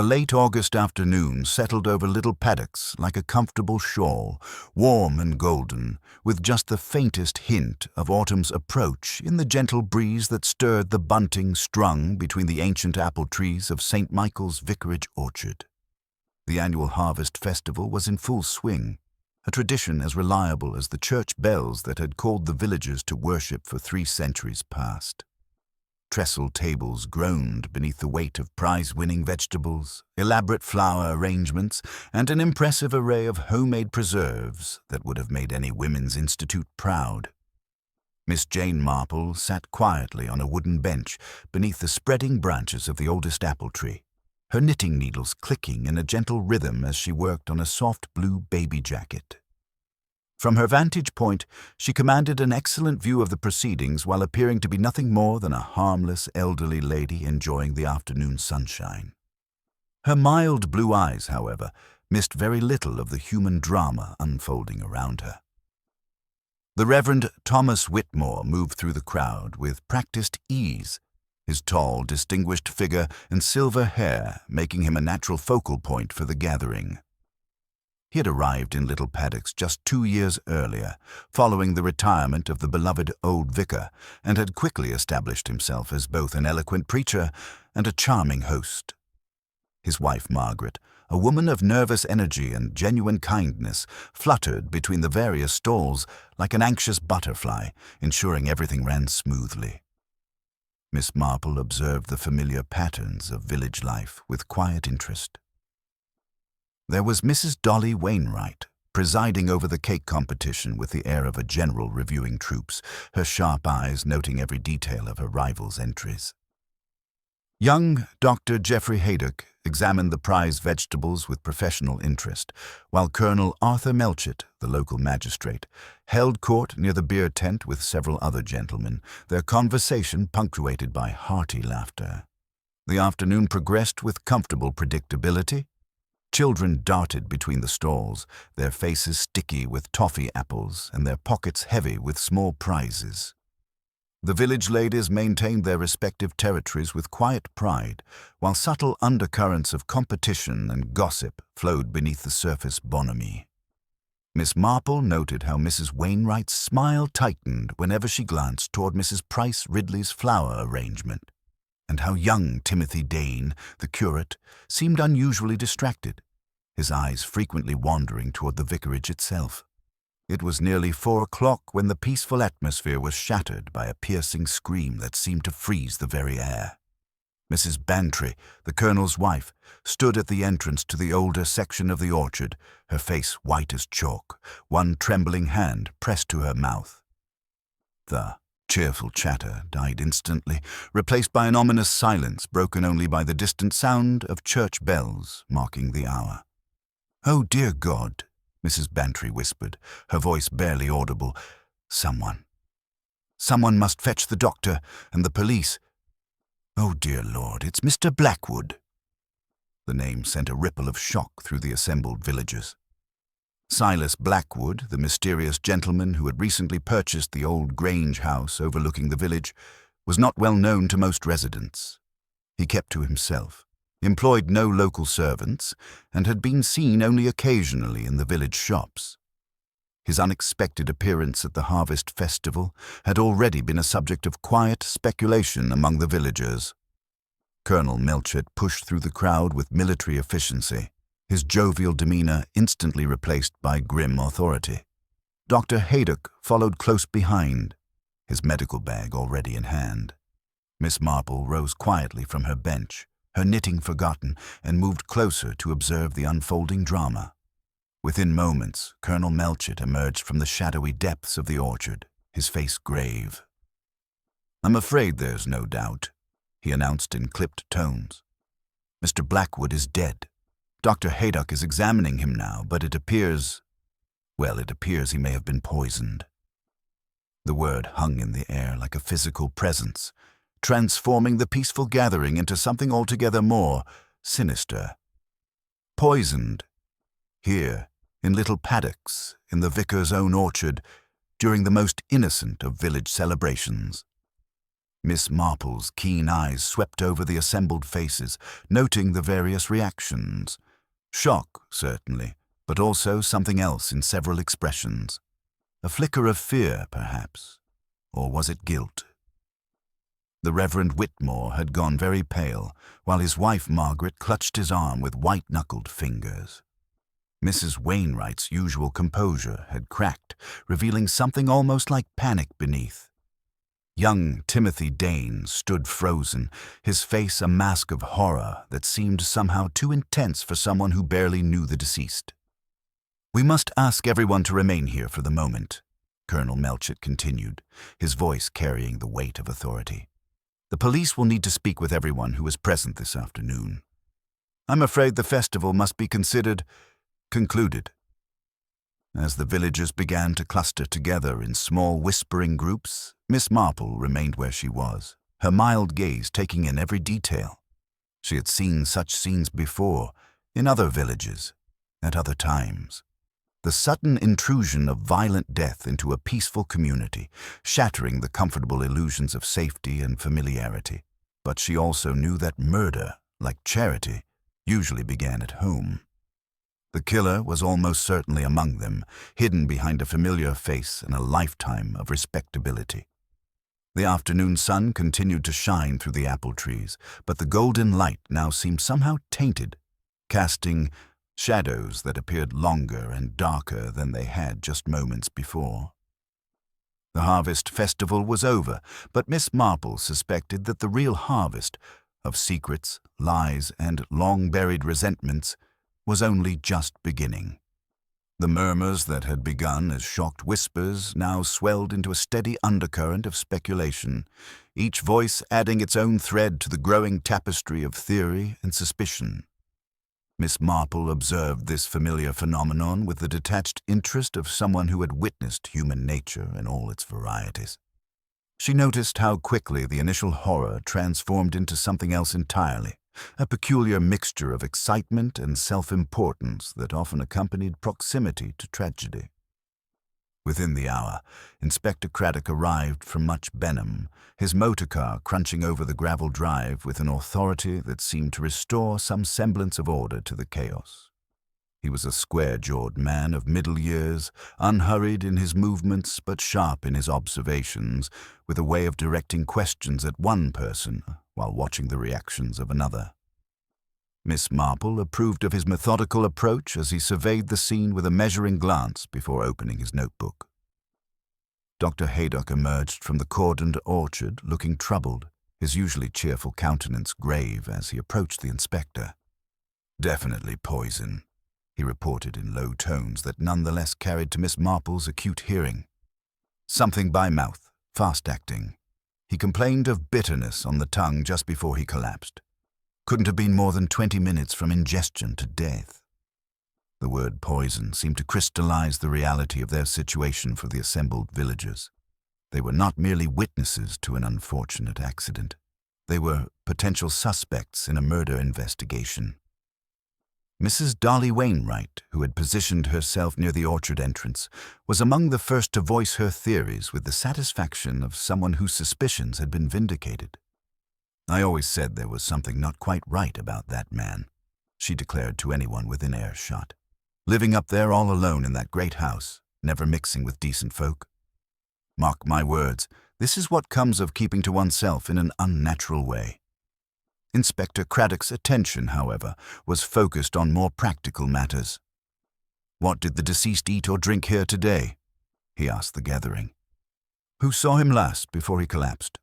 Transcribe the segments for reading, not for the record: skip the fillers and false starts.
The late August afternoon settled over little paddocks like a comfortable shawl, warm and golden, with just the faintest hint of autumn's approach in the gentle breeze that stirred the bunting strung between the ancient apple trees of St. Michael's vicarage orchard. The annual harvest festival was in full swing, a tradition as reliable as the church bells that had called the villagers to worship for 3 centuries past. Trestle tables groaned beneath the weight of prize-winning vegetables, elaborate flower arrangements, and an impressive array of homemade preserves that would have made any women's institute proud. Miss Jane Marple sat quietly on a wooden bench beneath the spreading branches of the oldest apple tree, her knitting needles clicking in a gentle rhythm as she worked on a soft blue baby jacket. From her vantage point, she commanded an excellent view of the proceedings while appearing to be nothing more than a harmless elderly lady enjoying the afternoon sunshine. Her mild blue eyes, however, missed very little of the human drama unfolding around her. The Reverend Thomas Whitmore moved through the crowd with practiced ease, his tall, distinguished figure and silver hair making him a natural focal point for the gathering. He had arrived in Little Paddocks just 2 years earlier, following the retirement of the beloved old vicar, and had quickly established himself as both an eloquent preacher and a charming host. His wife, Margaret, a woman of nervous energy and genuine kindness, fluttered between the various stalls like an anxious butterfly, ensuring everything ran smoothly. Miss Marple observed the familiar patterns of village life with quiet interest. There was Mrs. Dolly Wainwright, presiding over the cake competition with the air of a general reviewing troops, her sharp eyes noting every detail of her rivals' entries. Young Dr. Geoffrey Haydock examined the prize vegetables with professional interest, while Colonel Arthur Melchett, the local magistrate, held court near the beer tent with several other gentlemen, their conversation punctuated by hearty laughter. The afternoon progressed with comfortable predictability. Children darted between the stalls, their faces sticky with toffee apples and their pockets heavy with small prizes. The village ladies maintained their respective territories with quiet pride, while subtle undercurrents of competition and gossip flowed beneath the surface bonhomie. Miss Marple noted how Mrs. Wainwright's smile tightened whenever she glanced toward Mrs. Price Ridley's flower arrangement, and how young Timothy Dane, the curate, seemed unusually distracted, his eyes frequently wandering toward the vicarage itself. It was nearly 4 o'clock when the peaceful atmosphere was shattered by a piercing scream that seemed to freeze the very air. Mrs. Bantry, the colonel's wife, stood at the entrance to the older section of the orchard, her face white as chalk, one trembling hand pressed to her mouth. The cheerful chatter died instantly, replaced by an ominous silence broken only by the distant sound of church bells marking the hour. "Oh, dear God," Mrs. Bantry whispered, her voice barely audible. Someone must fetch the doctor and the police. Oh, dear Lord, it's Mr. Blackwood." The name sent a ripple of shock through the assembled villagers. Silas Blackwood, the mysterious gentleman who had recently purchased the old Grange house overlooking the village, was not well known to most residents. He kept to himself, employed no local servants, and had been seen only occasionally in the village shops. His unexpected appearance at the harvest festival had already been a subject of quiet speculation among the villagers. Colonel Melchett pushed through the crowd with military efficiency, his jovial demeanor instantly replaced by grim authority. Dr. Haydock followed close behind, his medical bag already in hand. Miss Marple rose quietly from her bench, her knitting forgotten, and moved closer to observe the unfolding drama. Within moments, Colonel Melchett emerged from the shadowy depths of the orchard, his face grave. "I'm afraid there's no doubt," he announced in clipped tones. "Mr. Blackwood is dead. Dr. Haydock is examining him now, but it appears he may have been poisoned." The word hung in the air like a physical presence, transforming the peaceful gathering into something altogether more sinister. Poisoned. Here, in Little Paddocks, in the vicar's own orchard, during the most innocent of village celebrations. Miss Marple's keen eyes swept over the assembled faces, noting the various reactions. Shock, certainly, but also something else in several expressions. A flicker of fear, perhaps. Or was it guilt? The Reverend Whitmore had gone very pale, while his wife Margaret clutched his arm with white-knuckled fingers. Mrs. Wainwright's usual composure had cracked, revealing something almost like panic beneath. Young Timothy Dane stood frozen, his face a mask of horror that seemed somehow too intense for someone who barely knew the deceased. "We must ask everyone to remain here for the moment," Colonel Melchett continued, his voice carrying the weight of authority. "The police will need to speak with everyone who is present this afternoon. I'm afraid the festival must be considered concluded." As the villagers began to cluster together in small whispering groups, Miss Marple remained where she was, her mild gaze taking in every detail. She had seen such scenes before, in other villages, at other times. The sudden intrusion of violent death into a peaceful community, shattering the comfortable illusions of safety and familiarity. But she also knew that murder, like charity, usually began at home. The killer was almost certainly among them, hidden behind a familiar face and a lifetime of respectability. The afternoon sun continued to shine through the apple trees, but the golden light now seemed somehow tainted, casting shadows that appeared longer and darker than they had just moments before. The harvest festival was over, but Miss Marple suspected that the real harvest of secrets, lies, and long-buried resentments was only just beginning. The murmurs that had begun as shocked whispers now swelled into a steady undercurrent of speculation, each voice adding its own thread to the growing tapestry of theory and suspicion. Miss Marple observed this familiar phenomenon with the detached interest of someone who had witnessed human nature in all its varieties. She noticed how quickly the initial horror transformed into something else entirely, a peculiar mixture of excitement and self-importance that often accompanied proximity to tragedy. Within the hour, Inspector Craddock arrived from Much Benham, his motor car crunching over the gravel drive with an authority that seemed to restore some semblance of order to the chaos. He was a square-jawed man of middle years, unhurried in his movements but sharp in his observations, with a way of directing questions at one person while watching the reactions of another. Miss Marple approved of his methodical approach as he surveyed the scene with a measuring glance before opening his notebook. Dr. Haydock emerged from the cordoned orchard looking troubled, his usually cheerful countenance grave as he approached the inspector. "Definitely poison," he reported in low tones that nonetheless carried to Miss Marple's acute hearing. "Something by mouth, fast-acting. He complained of bitterness on the tongue just before he collapsed. Couldn't have been more than 20 minutes from ingestion to death." The word poison seemed to crystallize the reality of their situation for the assembled villagers. They were not merely witnesses to an unfortunate accident. They were potential suspects in a murder investigation. Mrs. Dolly Wainwright, who had positioned herself near the orchard entrance, was among the first to voice her theories with the satisfaction of someone whose suspicions had been vindicated. "I always said there was something not quite right about that man," she declared to anyone within earshot. "Living up there all alone in that great house, never mixing with decent folk. Mark my words, this is what comes of keeping to oneself in an unnatural way." Inspector Craddock's attention, however, was focused on more practical matters. "What did the deceased eat or drink here today?" he asked the gathering. "Who saw him last before he collapsed?"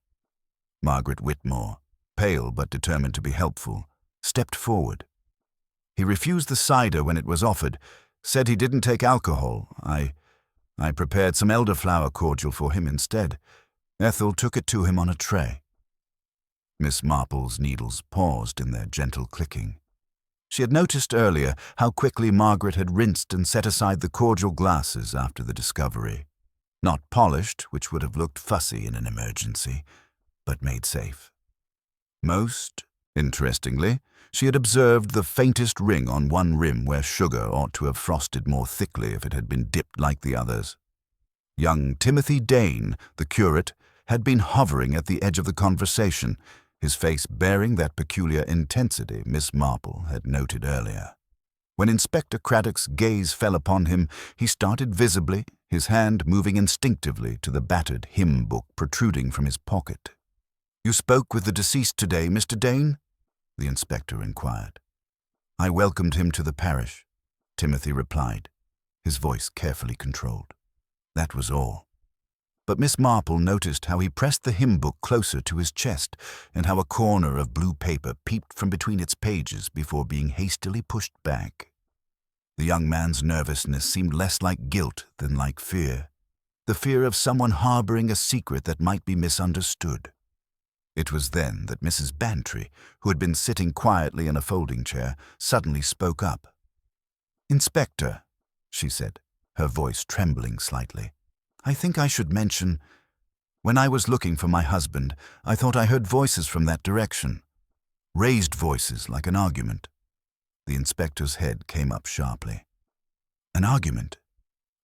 Margaret Whitmore, pale but determined to be helpful, stepped forward. "He refused the cider when it was offered, said he didn't take alcohol. I prepared some elderflower cordial for him instead. Ethel took it to him on a tray." Miss Marple's needles paused in their gentle clicking. She had noticed earlier how quickly Margaret had rinsed and set aside the cordial glasses after the discovery. Not polished, which would have looked fussy in an emergency, but made safe. Most interestingly, she had observed the faintest ring on one rim where sugar ought to have frosted more thickly if it had been dipped like the others. Young Timothy Dane, the curate, had been hovering at the edge of the conversation, his face bearing that peculiar intensity Miss Marple had noted earlier. When Inspector Craddock's gaze fell upon him, he started visibly, his hand moving instinctively to the battered hymn book protruding from his pocket. "You spoke with the deceased today, Mr. Dane?" the inspector inquired. "I welcomed him to the parish," Timothy replied, his voice carefully controlled. That was all. But Miss Marple noticed how he pressed the hymn book closer to his chest and how a corner of blue paper peeped from between its pages before being hastily pushed back. The young man's nervousness seemed less like guilt than like fear, the fear of someone harboring a secret that might be misunderstood. It was then that Mrs. Bantry, who had been sitting quietly in a folding chair, suddenly spoke up. "Inspector," she said, her voice trembling slightly, "I think I should mention, when I was looking for my husband, I thought I heard voices from that direction. Raised voices, like an argument." The inspector's head came up sharply. "An argument?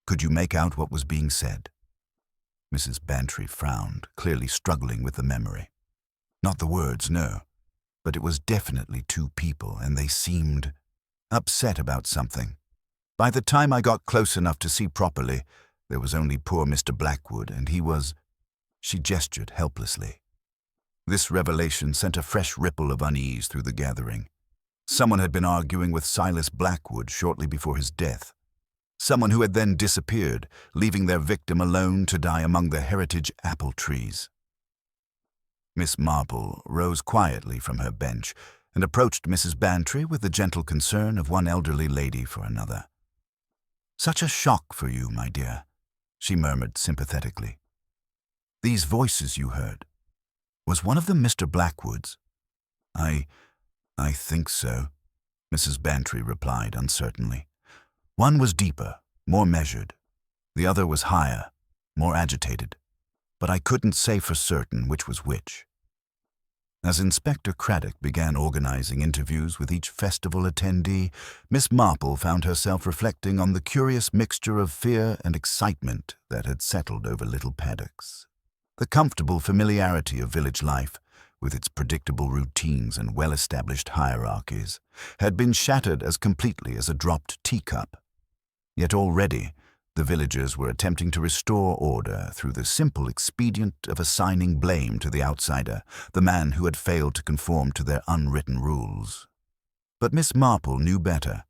Could you make out what was being said?" Mrs. Bantry frowned, clearly struggling with the memory. Not the words, no, but it was definitely two people, and they seemed upset about something. "By the time I got close enough to see properly, there was only poor Mr. Blackwood, and he was—" She gestured helplessly. This revelation sent a fresh ripple of unease through the gathering. Someone had been arguing with Silas Blackwood shortly before his death. Someone who had then disappeared, leaving their victim alone to die among the heritage apple trees. Miss Marple rose quietly from her bench and approached Mrs. Bantry with the gentle concern of one elderly lady for another. "Such a shock for you, my dear," she murmured sympathetically. "These voices you heard, was one of them Mr. Blackwood's?" I think so," Mrs. Bantry replied uncertainly. "One was deeper, more measured. The other was higher, more agitated. But I couldn't say for certain which was which." As Inspector Craddock began organizing interviews with each festival attendee, Miss Marple found herself reflecting on the curious mixture of fear and excitement that had settled over Little Paddocks. The comfortable familiarity of village life, with its predictable routines and well-established hierarchies, had been shattered as completely as a dropped teacup. Yet already, the villagers were attempting to restore order through the simple expedient of assigning blame to the outsider, the man who had failed to conform to their unwritten rules. But Miss Marple knew better.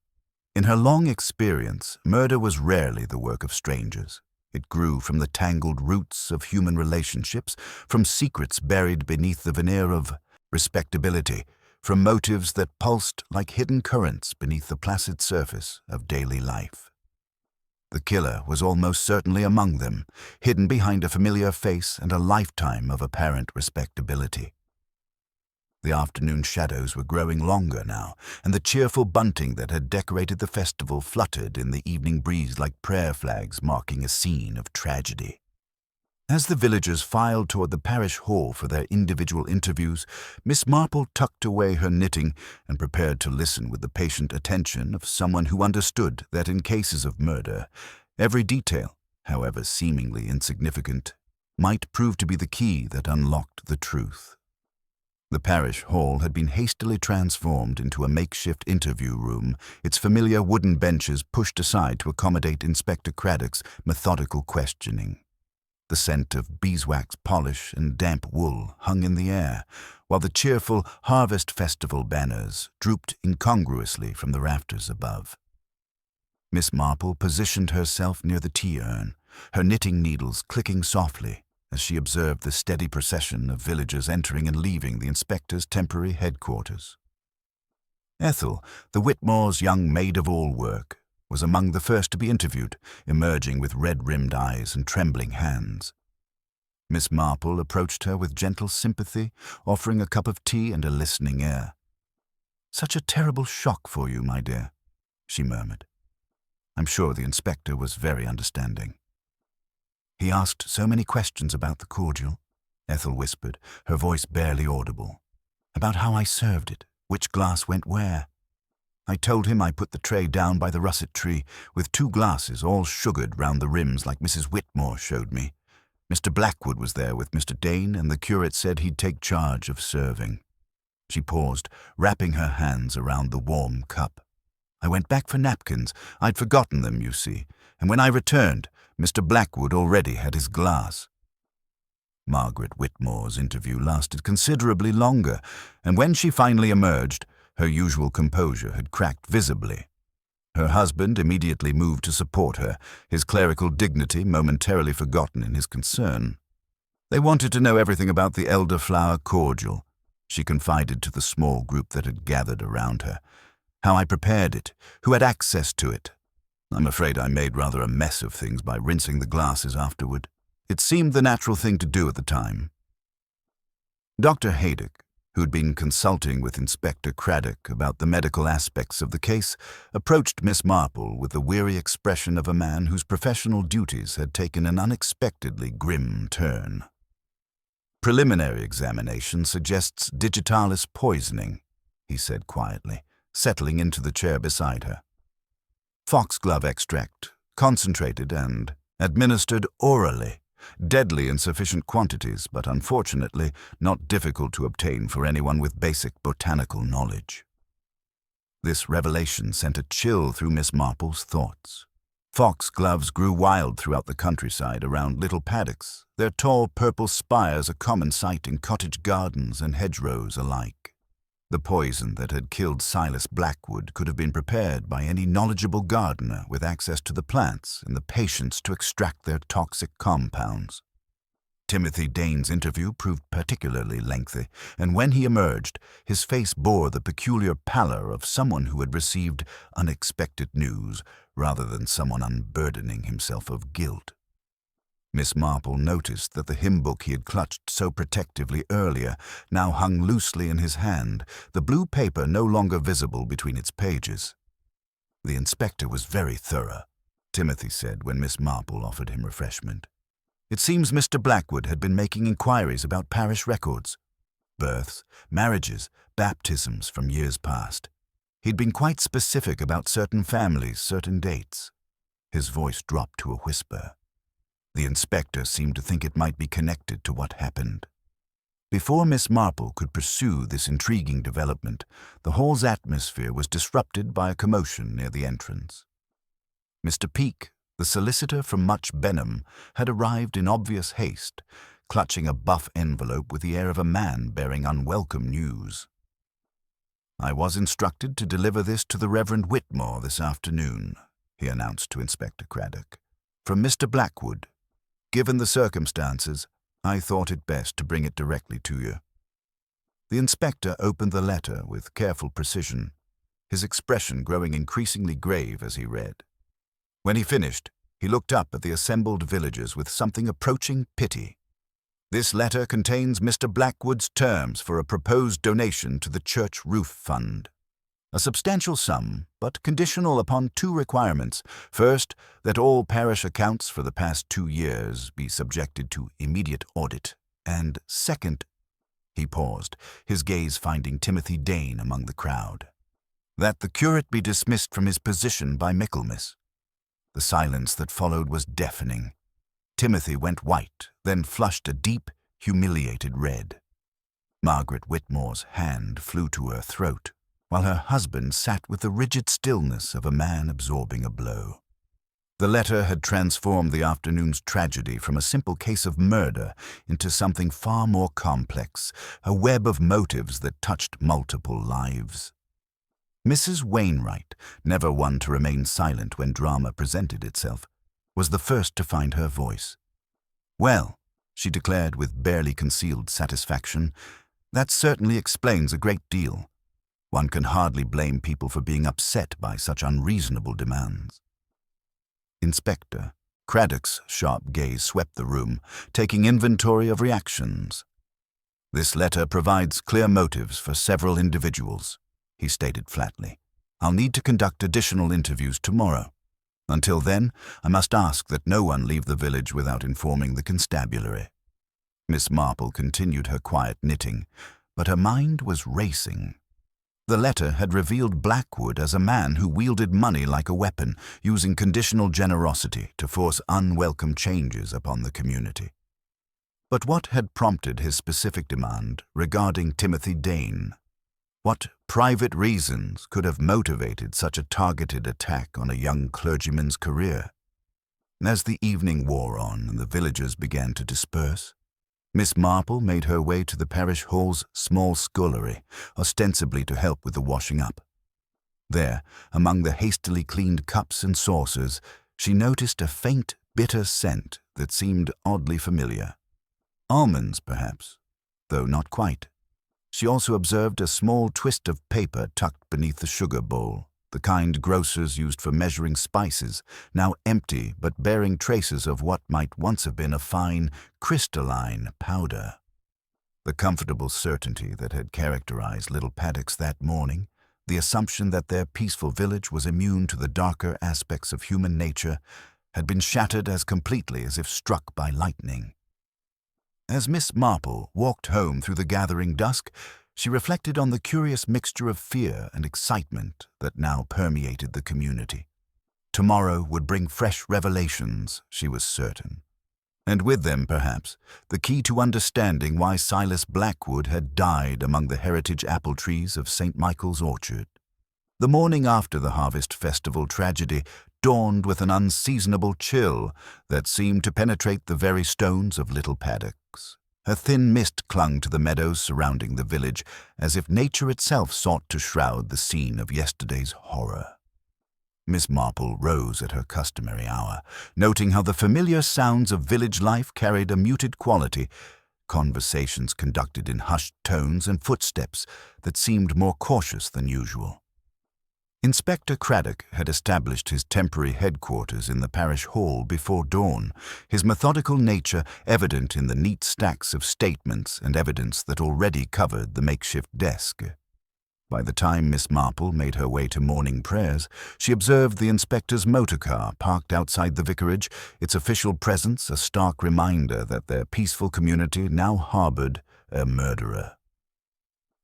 In her long experience, murder was rarely the work of strangers. It grew from the tangled roots of human relationships, from secrets buried beneath the veneer of respectability, from motives that pulsed like hidden currents beneath the placid surface of daily life. The killer was almost certainly among them, hidden behind a familiar face and a lifetime of apparent respectability. The afternoon shadows were growing longer now, and the cheerful bunting that had decorated the festival fluttered in the evening breeze like prayer flags marking a scene of tragedy. As the villagers filed toward the parish hall for their individual interviews, Miss Marple tucked away her knitting and prepared to listen with the patient attention of someone who understood that in cases of murder, every detail, however seemingly insignificant, might prove to be the key that unlocked the truth. The parish hall had been hastily transformed into a makeshift interview room, its familiar wooden benches pushed aside to accommodate Inspector Craddock's methodical questioning. The scent of beeswax polish and damp wool hung in the air, while the cheerful Harvest Festival banners drooped incongruously from the rafters above. Miss Marple positioned herself near the tea urn, her knitting needles clicking softly as she observed the steady procession of villagers entering and leaving the inspector's temporary headquarters. Ethel, the Whitmore's young maid-of-all-work, was among the first to be interviewed, emerging with red-rimmed eyes and trembling hands. Miss Marple approached her with gentle sympathy, offering a cup of tea and a listening ear. "Such a terrible shock for you, my dear," she murmured. I'm sure the inspector was very understanding. "He asked so many questions about the cordial," Ethel whispered, her voice barely audible. "About how I served it, which glass went where. I told him I put the tray down by the russet tree, with 2 glasses all sugared round the rims like Mrs. Whitmore showed me. Mr. Blackwood was there with Mr. Dane, and the curate said he'd take charge of serving. She paused, wrapping her hands around the warm cup. I went back for napkins. I'd forgotten them, you see, and when I returned, Mr. Blackwood already had his glass. Margaret Whitmore's interview lasted considerably longer, and when she finally emerged, her usual composure had cracked visibly. Her husband immediately moved to support her, his clerical dignity momentarily forgotten in his concern. They wanted to know everything about the elderflower cordial, she confided to the small group that had gathered around her. How I prepared it, who had access to it. I'm afraid I made rather a mess of things by rinsing the glasses afterward. It seemed the natural thing to do at the time. Dr. Haydock, who'd been consulting with Inspector Craddock about the medical aspects of the case, approached Miss Marple with the weary expression of a man whose professional duties had taken an unexpectedly grim turn. Preliminary examination suggests digitalis poisoning, he said quietly, settling into the chair beside her. Foxglove extract, concentrated and administered orally. Deadly in sufficient quantities, but unfortunately not difficult to obtain for anyone with basic botanical knowledge. This revelation sent a chill through Miss Marple's thoughts. Foxgloves grew wild throughout the countryside around little paddocks, their tall purple spires a common sight in cottage gardens and hedgerows alike. The poison that had killed Silas Blackwood could have been prepared by any knowledgeable gardener with access to the plants and the patience to extract their toxic compounds. Timothy Dane's interview proved particularly lengthy, and when he emerged, his face bore the peculiar pallor of someone who had received unexpected news rather than someone unburdening himself of guilt. Miss Marple noticed that the hymn book he had clutched so protectively earlier now hung loosely in his hand, the blue paper no longer visible between its pages. The inspector was very thorough, Timothy said when Miss Marple offered him refreshment. It seems Mr. Blackwood had been making inquiries about parish records, births, marriages, baptisms from years past. He'd been quite specific about certain families, certain dates. His voice dropped to a whisper. The inspector seemed to think it might be connected to what happened. Before Miss Marple could pursue this intriguing development, the hall's atmosphere was disrupted by a commotion near the entrance. Mr. Peake, the solicitor from Much Benham, had arrived in obvious haste, clutching a buff envelope with the air of a man bearing unwelcome news. "I was instructed to deliver this to the Reverend Whitmore this afternoon," he announced to Inspector Craddock. "From Mr. Blackwood. Given the circumstances, I thought it best to bring it directly to you." The inspector opened the letter with careful precision, his expression growing increasingly grave as he read. When he finished, he looked up at the assembled villagers with something approaching pity. "This letter contains Mr. Blackwood's terms for a proposed donation to the church roof fund. A substantial sum, but conditional upon two requirements. First, that all parish accounts for the past 2 years be subjected to immediate audit. And second," he paused, his gaze finding Timothy Dane among the crowd, "that the curate be dismissed from his position by Michaelmas." The silence that followed was deafening. Timothy went white, then flushed a deep, humiliated red. Margaret Whitmore's hand flew to her throat, while her husband sat with the rigid stillness of a man absorbing a blow. The letter had transformed the afternoon's tragedy from a simple case of murder into something far more complex, a web of motives that touched multiple lives. Mrs. Wainwright, never one to remain silent when drama presented itself, was the first to find her voice. "Well," she declared with barely concealed satisfaction, "that certainly explains a great deal. One can hardly blame people for being upset by such unreasonable demands." Inspector Craddock's sharp gaze swept the room, taking inventory of reactions. "This letter provides clear motives for several individuals," he stated flatly. "I'll need to conduct additional interviews tomorrow. Until then, I must ask that no one leave the village without informing the constabulary." Miss Marple continued her quiet knitting, but her mind was racing. The letter had revealed Blackwood as a man who wielded money like a weapon, using conditional generosity to force unwelcome changes upon the community. But what had prompted his specific demand regarding Timothy Dane? What private reasons could have motivated such a targeted attack on a young clergyman's career? As the evening wore on and the villagers began to disperse, Miss Marple made her way to the parish hall's small scullery, ostensibly to help with the washing up. There, among the hastily cleaned cups and saucers, she noticed a faint, bitter scent that seemed oddly familiar. Almonds, perhaps, though not quite. She also observed a small twist of paper tucked beneath the sugar bowl, the kind grocers used for measuring spices, now empty but bearing traces of what might once have been a fine, crystalline powder. The comfortable certainty that had characterized little paddocks that morning, the assumption that their peaceful village was immune to the darker aspects of human nature, had been shattered as completely as if struck by lightning. As Miss Marple walked home through the gathering dusk, she reflected on the curious mixture of fear and excitement that now permeated the community. Tomorrow would bring fresh revelations, she was certain. And with them, perhaps, the key to understanding why Silas Blackwood had died among the heritage apple trees of St. Michael's orchard. The morning after the Harvest Festival tragedy dawned with an unseasonable chill that seemed to penetrate the very stones of little paddocks. A thin mist clung to the meadows surrounding the village, as if nature itself sought to shroud the scene of yesterday's horror. Miss Marple rose at her customary hour, noting how the familiar sounds of village life carried a muted quality, conversations conducted in hushed tones and footsteps that seemed more cautious than usual. Inspector Craddock had established his temporary headquarters in the parish hall before dawn, his methodical nature evident in the neat stacks of statements and evidence that already covered the makeshift desk. By the time Miss Marple made her way to morning prayers, she observed the inspector's motor car parked outside the vicarage, its official presence a stark reminder that their peaceful community now harbored a murderer.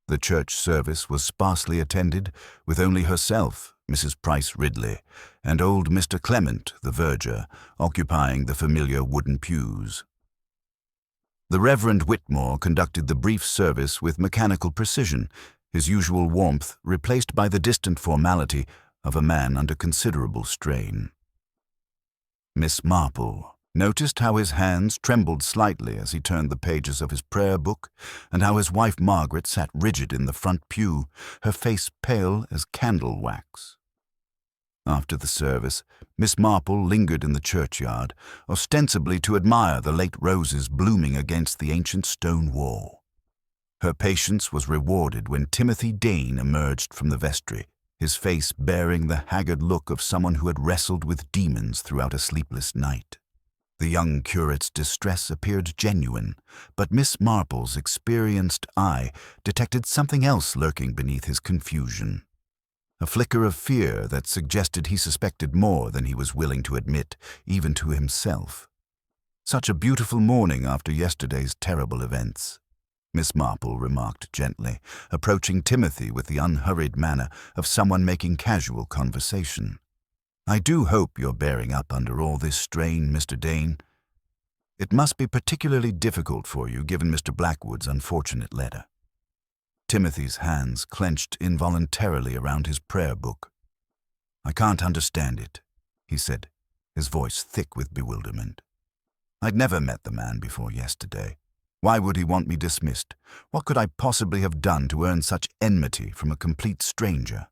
The church service was sparsely attended, with only herself, Mrs. Price Ridley, and old Mr. Clement, the verger, occupying the familiar wooden pews. The Reverend Whitmore conducted the brief service with mechanical precision, his usual warmth replaced by the distant formality of a man under considerable strain. Miss Marple noticed how his hands trembled slightly as he turned the pages of his prayer book, and how his wife Margaret sat rigid in the front pew, her face pale as candle wax. After the service, Miss Marple lingered in the churchyard, ostensibly to admire the late roses blooming against the ancient stone wall. Her patience was rewarded when Timothy Dane emerged from the vestry, his face bearing the haggard look of someone who had wrestled with demons throughout a sleepless night. The young curate's distress appeared genuine, but Miss Marple's experienced eye detected something else lurking beneath his confusion. A flicker of fear that suggested he suspected more than he was willing to admit, even to himself. Such a beautiful morning after yesterday's terrible events, Miss Marple remarked gently, approaching Timothy with the unhurried manner of someone making casual conversation. "I do hope you're bearing up under all this strain, Mr. Dane. It must be particularly difficult for you, given Mr. Blackwood's unfortunate letter." Timothy's hands clenched involuntarily around his prayer book. "I can't understand it," he said, his voice thick with bewilderment. "I'd never met the man before yesterday. Why would he want me dismissed? What could I possibly have done to earn such enmity from a complete stranger?"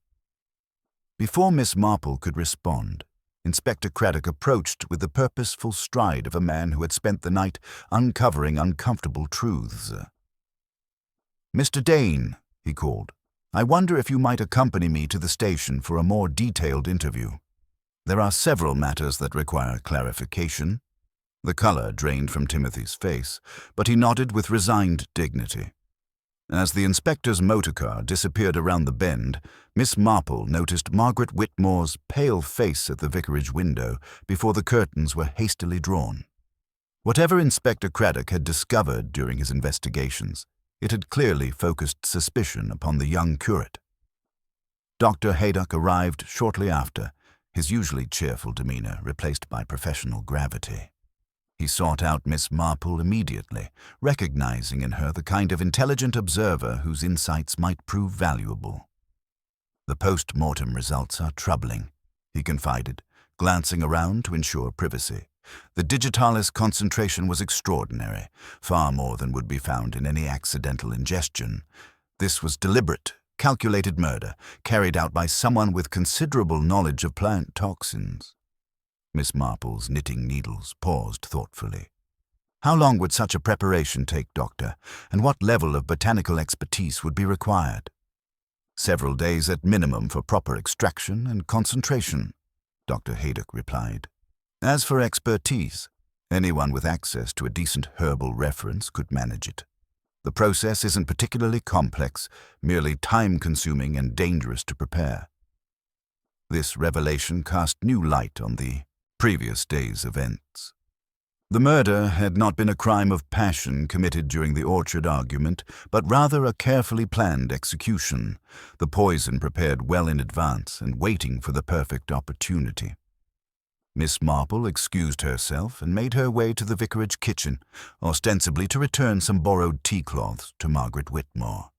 Before Miss Marple could respond, Inspector Craddock approached with the purposeful stride of a man who had spent the night uncovering uncomfortable truths. "Mr. Dane," he called, "I wonder if you might accompany me to the station for a more detailed interview. There are several matters that require clarification." The color drained from Timothy's face, but he nodded with resigned dignity. As the inspector's motorcar disappeared around the bend, Miss Marple noticed Margaret Whitmore's pale face at the vicarage window before the curtains were hastily drawn. Whatever Inspector Craddock had discovered during his investigations, it had clearly focused suspicion upon the young curate. Dr. Haydock arrived shortly after, his usually cheerful demeanor replaced by professional gravity. He sought out Miss Marple immediately, recognizing in her the kind of intelligent observer whose insights might prove valuable. "The post-mortem results are troubling," he confided, glancing around to ensure privacy. "The digitalis concentration was extraordinary, far more than would be found in any accidental ingestion. This was deliberate, calculated murder, carried out by someone with considerable knowledge of plant toxins." Miss Marple's knitting needles paused thoughtfully. "How long would such a preparation take, Doctor, and what level of botanical expertise would be required?" "Several days at minimum for proper extraction and concentration," Dr. Haydock replied. "As for expertise, anyone with access to a decent herbal reference could manage it. The process isn't particularly complex, merely time-consuming and dangerous to prepare." This revelation cast new light on the previous day's events. The murder had not been a crime of passion committed during the orchard argument, but rather a carefully planned execution, the poison prepared well in advance and waiting for the perfect opportunity. Miss Marple excused herself and made her way to the vicarage kitchen, ostensibly to return some borrowed tea-cloths to Margaret Whitmore.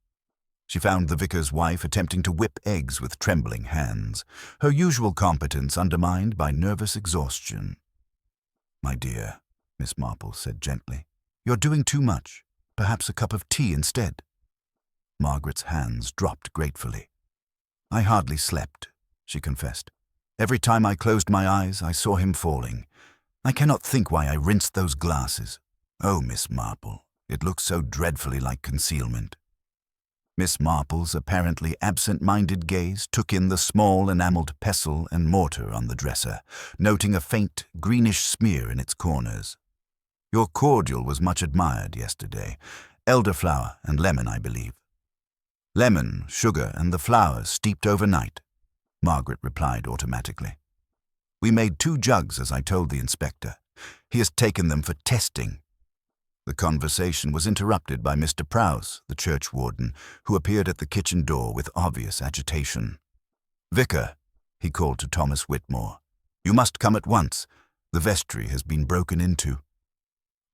She found the vicar's wife attempting to whip eggs with trembling hands, her usual competence undermined by nervous exhaustion. "My dear," Miss Marple said gently, "you're doing too much. Perhaps a cup of tea instead." Margaret's hands dropped gratefully. "I hardly slept," she confessed. "Every time I closed my eyes, I saw him falling. I cannot think why I rinsed those glasses. Oh, Miss Marple, it looks so dreadfully like concealment." Miss Marple's apparently absent-minded gaze took in the small enamelled pestle and mortar on the dresser, noting a faint, greenish smear in its corners. "Your cordial was much admired yesterday. Elderflower and lemon, I believe." "Lemon, sugar, and the flowers steeped overnight," Margaret replied automatically. "We made 2 jugs, as I told the inspector. He has taken them for testing." The conversation was interrupted by Mr. Prowse, the churchwarden, who appeared at the kitchen door with obvious agitation. "Vicar," he called to Thomas Whitmore, "you must come at once. The vestry has been broken into."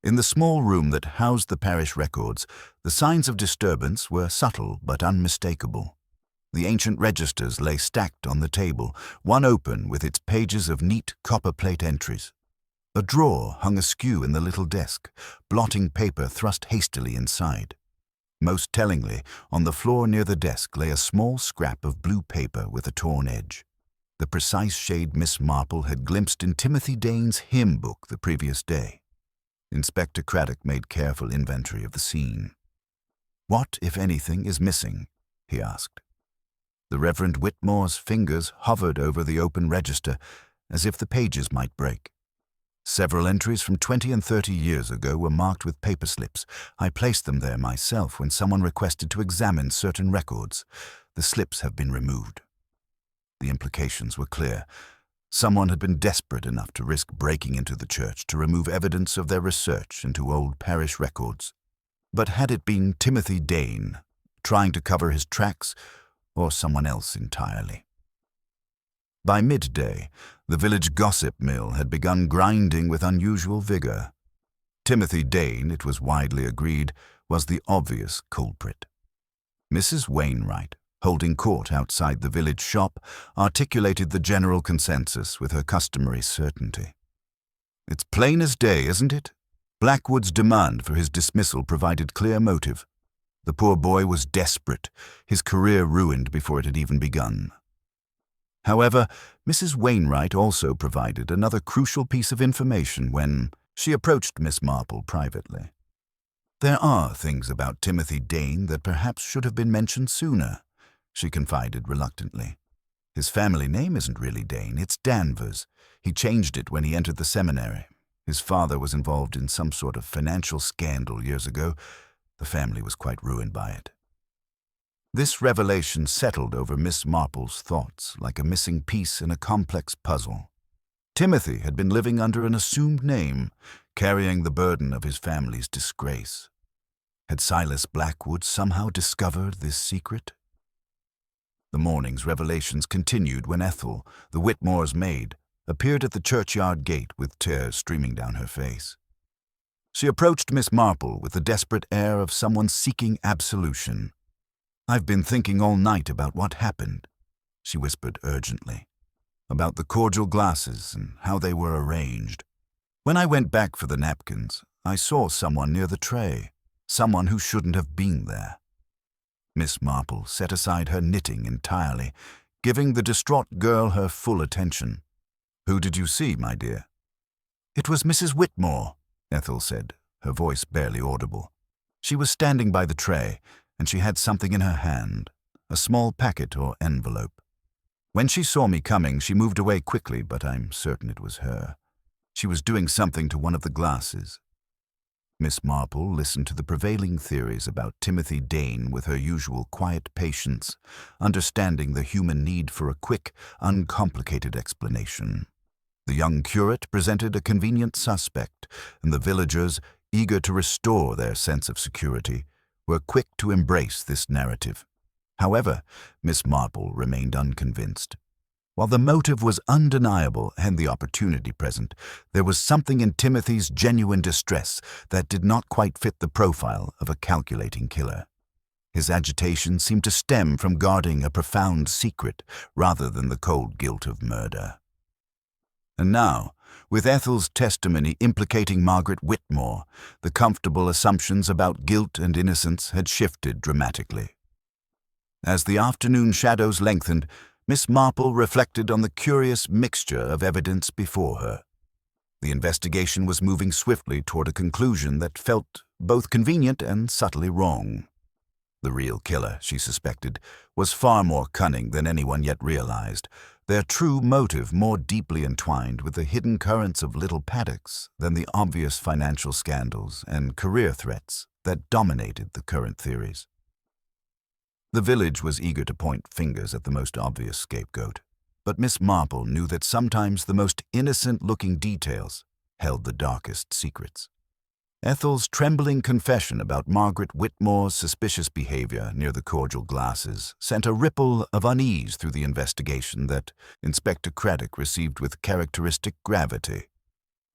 In the small room that housed the parish records, the signs of disturbance were subtle but unmistakable. The ancient registers lay stacked on the table, one open with its pages of neat copperplate entries. A drawer hung askew in the little desk, blotting paper thrust hastily inside. Most tellingly, on the floor near the desk lay a small scrap of blue paper with a torn edge, the precise shade Miss Marple had glimpsed in Timothy Dane's hymn book the previous day. Inspector Craddock made careful inventory of the scene. "What, if anything, is missing?" he asked. The Reverend Whitmore's fingers hovered over the open register, as if the pages might break. "Several entries from 20 and 30 years ago were marked with paper slips. I placed them there myself when someone requested to examine certain records. The slips have been removed." The implications were clear. Someone had been desperate enough to risk breaking into the church to remove evidence of their research into old parish records. But had it been Timothy Dane, trying to cover his tracks, or someone else entirely? By midday, the village gossip mill had begun grinding with unusual vigor. Timothy Dane, it was widely agreed, was the obvious culprit. Mrs. Wainwright, holding court outside the village shop, articulated the general consensus with her customary certainty. "It's plain as day, isn't it? Blackwood's demand for his dismissal provided clear motive. The poor boy was desperate, his career ruined before it had even begun." However, Mrs. Wainwright also provided another crucial piece of information when she approached Miss Marple privately. "There are things about Timothy Dane that perhaps should have been mentioned sooner," she confided reluctantly. "His family name isn't really Dane, it's Danvers. He changed it when he entered the seminary. His father was involved in some sort of financial scandal years ago. The family was quite ruined by it." This revelation settled over Miss Marple's thoughts like a missing piece in a complex puzzle. Timothy had been living under an assumed name, carrying the burden of his family's disgrace. Had Silas Blackwood somehow discovered this secret? The morning's revelations continued when Ethel, the Whitmore's maid, appeared at the churchyard gate with tears streaming down her face. She approached Miss Marple with the desperate air of someone seeking absolution. "I've been thinking all night about what happened," she whispered urgently, "about the cordial glasses and how they were arranged. When I went back for the napkins, I saw someone near the tray, someone who shouldn't have been there." Miss Marple set aside her knitting entirely, giving the distraught girl her full attention. "Who did you see, my dear?" "It was Mrs. Whitmore," Ethel said, her voice barely audible. She was standing by the tray, and she had something in her hand, a small packet or envelope. When she saw me coming, she moved away quickly, but I'm certain it was her. She was doing something to one of the glasses. Miss Marple listened to the prevailing theories about Timothy Dane with her usual quiet patience, understanding the human need for a quick, uncomplicated explanation. The young curate presented a convenient suspect, and the villagers, eager to restore their sense of security, were quick to embrace this narrative. However, Miss Marple remained unconvinced. While the motive was undeniable and the opportunity present, there was something in Timothy's genuine distress that did not quite fit the profile of a calculating killer. His agitation seemed to stem from guarding a profound secret rather than the cold guilt of murder. And now, with Ethel's testimony implicating Margaret Whitmore, the comfortable assumptions about guilt and innocence had shifted dramatically. As the afternoon shadows lengthened, Miss Marple reflected on the curious mixture of evidence before her. The investigation was moving swiftly toward a conclusion that felt both convenient and subtly wrong. The real killer, she suspected, was far more cunning than anyone yet realized, their true motive more deeply entwined with the hidden currents of little paddocks than the obvious financial scandals and career threats that dominated the current theories. The village was eager to point fingers at the most obvious scapegoat, but Miss Marple knew that sometimes the most innocent-looking details held the darkest secrets. Ethel's trembling confession about Margaret Whitmore's suspicious behavior near the cordial glasses sent a ripple of unease through the investigation that Inspector Craddock received with characteristic gravity.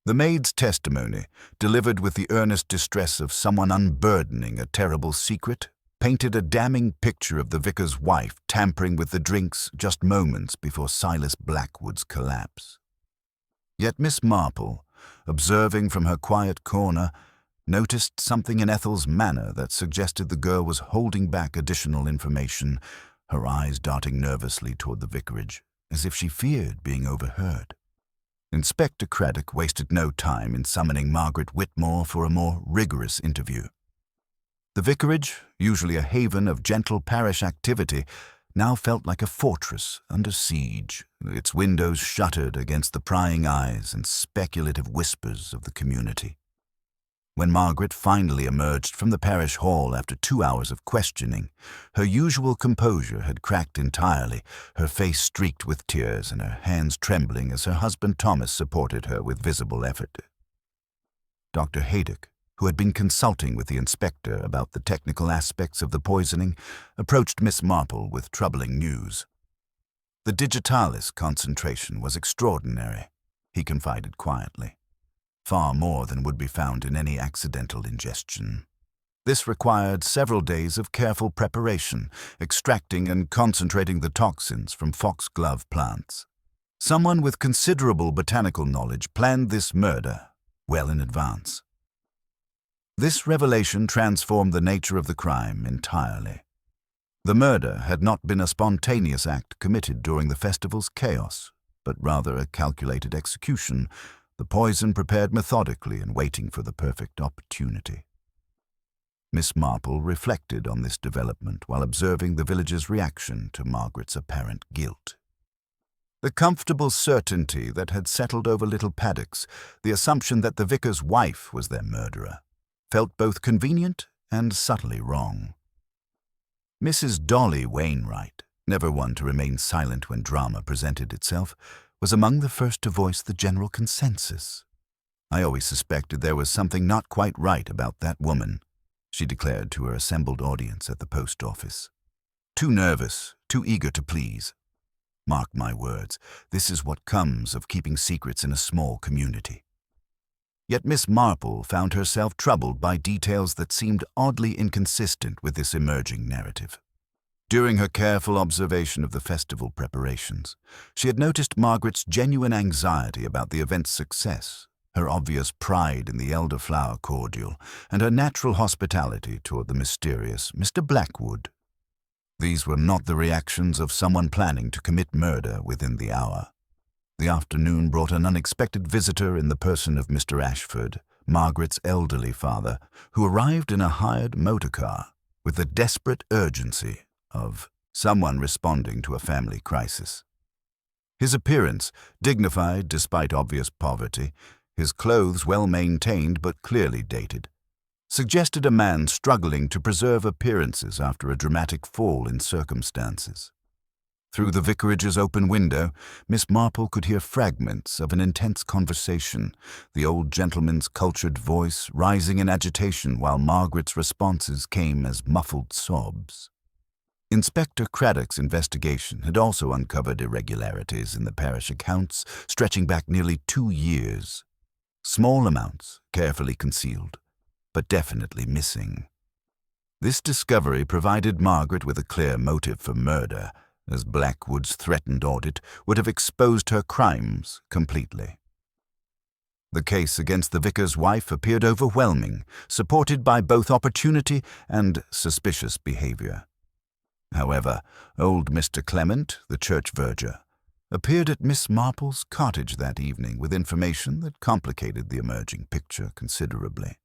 The maid's testimony, delivered with the earnest distress of someone unburdening a terrible secret, painted a damning picture of the vicar's wife tampering with the drinks just moments before Silas Blackwood's collapse. Yet Miss Marple, observing from her quiet corner, noticed something in Ethel's manner that suggested the girl was holding back additional information, her eyes darting nervously toward the vicarage, as if she feared being overheard. Inspector Craddock wasted no time in summoning Margaret Whitmore for a more rigorous interview. The vicarage, usually a haven of gentle parish activity, now felt like a fortress under siege, its windows shuttered against the prying eyes and speculative whispers of the community. When Margaret finally emerged from the parish hall after 2 hours of questioning, her usual composure had cracked entirely, her face streaked with tears and her hands trembling as her husband Thomas supported her with visible effort. Dr. Haydock, who had been consulting with the inspector about the technical aspects of the poisoning, approached Miss Marple with troubling news. "The digitalis concentration was extraordinary," he confided quietly. "Far more than would be found in any accidental ingestion. This required several days of careful preparation, extracting and concentrating the toxins from foxglove plants. Someone with considerable botanical knowledge planned this murder well in advance." This revelation transformed the nature of the crime entirely. The murder had not been a spontaneous act committed during the festival's chaos, but rather a calculated execution, the poison prepared methodically and waiting for the perfect opportunity. Miss Marple reflected on this development while observing the villagers' reaction to Margaret's apparent guilt. The comfortable certainty that had settled over little paddocks, the assumption that the vicar's wife was their murderer, felt both convenient and subtly wrong. Mrs. Dolly Wainwright, never one to remain silent when drama presented itself, was among the first to voice the general consensus. "I always suspected there was something not quite right about that woman," she declared to her assembled audience at the post office. "Too nervous, too eager to please. Mark my words, this is what comes of keeping secrets in a small community." Yet Miss Marple found herself troubled by details that seemed oddly inconsistent with this emerging narrative. During her careful observation of the festival preparations, she had noticed Margaret's genuine anxiety about the event's success, her obvious pride in the elderflower cordial, and her natural hospitality toward the mysterious Mr. Blackwood. These were not the reactions of someone planning to commit murder within the hour. The afternoon brought an unexpected visitor in the person of Mr. Ashford, Margaret's elderly father, who arrived in a hired motor car with the desperate urgency of someone responding to a family crisis. His appearance, dignified despite obvious poverty, his clothes well maintained but clearly dated, suggested a man struggling to preserve appearances after a dramatic fall in circumstances. Through the vicarage's open window, Miss Marple could hear fragments of an intense conversation, the old gentleman's cultured voice rising in agitation while Margaret's responses came as muffled sobs. Inspector Craddock's investigation had also uncovered irregularities in the parish accounts stretching back nearly 2 years. Small amounts, carefully concealed, but definitely missing. This discovery provided Margaret with a clear motive for murder, as Blackwood's threatened audit would have exposed her crimes completely. The case against the vicar's wife appeared overwhelming, supported by both opportunity and suspicious behavior. However, old Mr. Clement, the church verger, appeared at Miss Marple's cottage that evening with information that complicated the emerging picture considerably.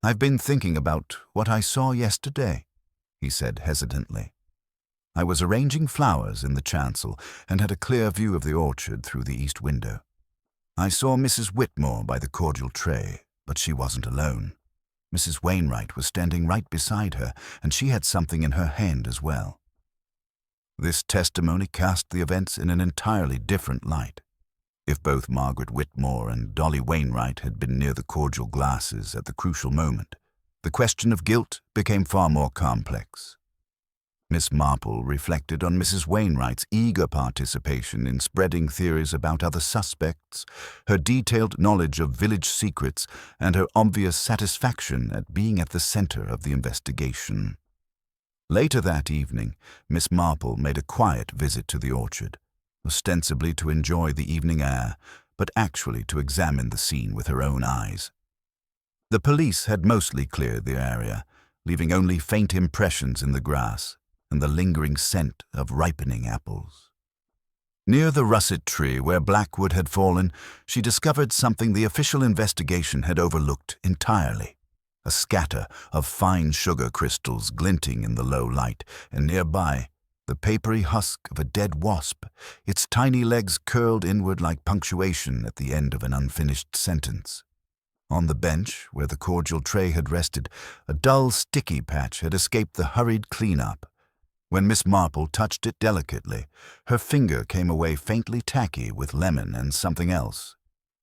"I've been thinking about what I saw yesterday," he said hesitantly. "I was arranging flowers in the chancel and had a clear view of the orchard through the east window. I saw Mrs. Whitmore by the cordial tray, but she wasn't alone. Mrs. Wainwright was standing right beside her, and she had something in her hand as well." This testimony cast the events in an entirely different light. If both Margaret Whitmore and Dolly Wainwright had been near the cordial glasses at the crucial moment, the question of guilt became far more complex. Miss Marple reflected on Mrs. Wainwright's eager participation in spreading theories about other suspects, her detailed knowledge of village secrets, and her obvious satisfaction at being at the center of the investigation. Later that evening, Miss Marple made a quiet visit to the orchard, ostensibly to enjoy the evening air, but actually to examine the scene with her own eyes. The police had mostly cleared the area, leaving only faint impressions in the grass and the lingering scent of ripening apples. Near the russet tree where Blackwood had fallen, she discovered something the official investigation had overlooked entirely: a scatter of fine sugar crystals glinting in the low light, and nearby, the papery husk of a dead wasp, its tiny legs curled inward like punctuation at the end of an unfinished sentence. On the bench, where the cordial tray had rested, a dull, sticky patch had escaped the hurried clean-up. When Miss Marple touched it delicately, her finger came away faintly tacky with lemon and something else.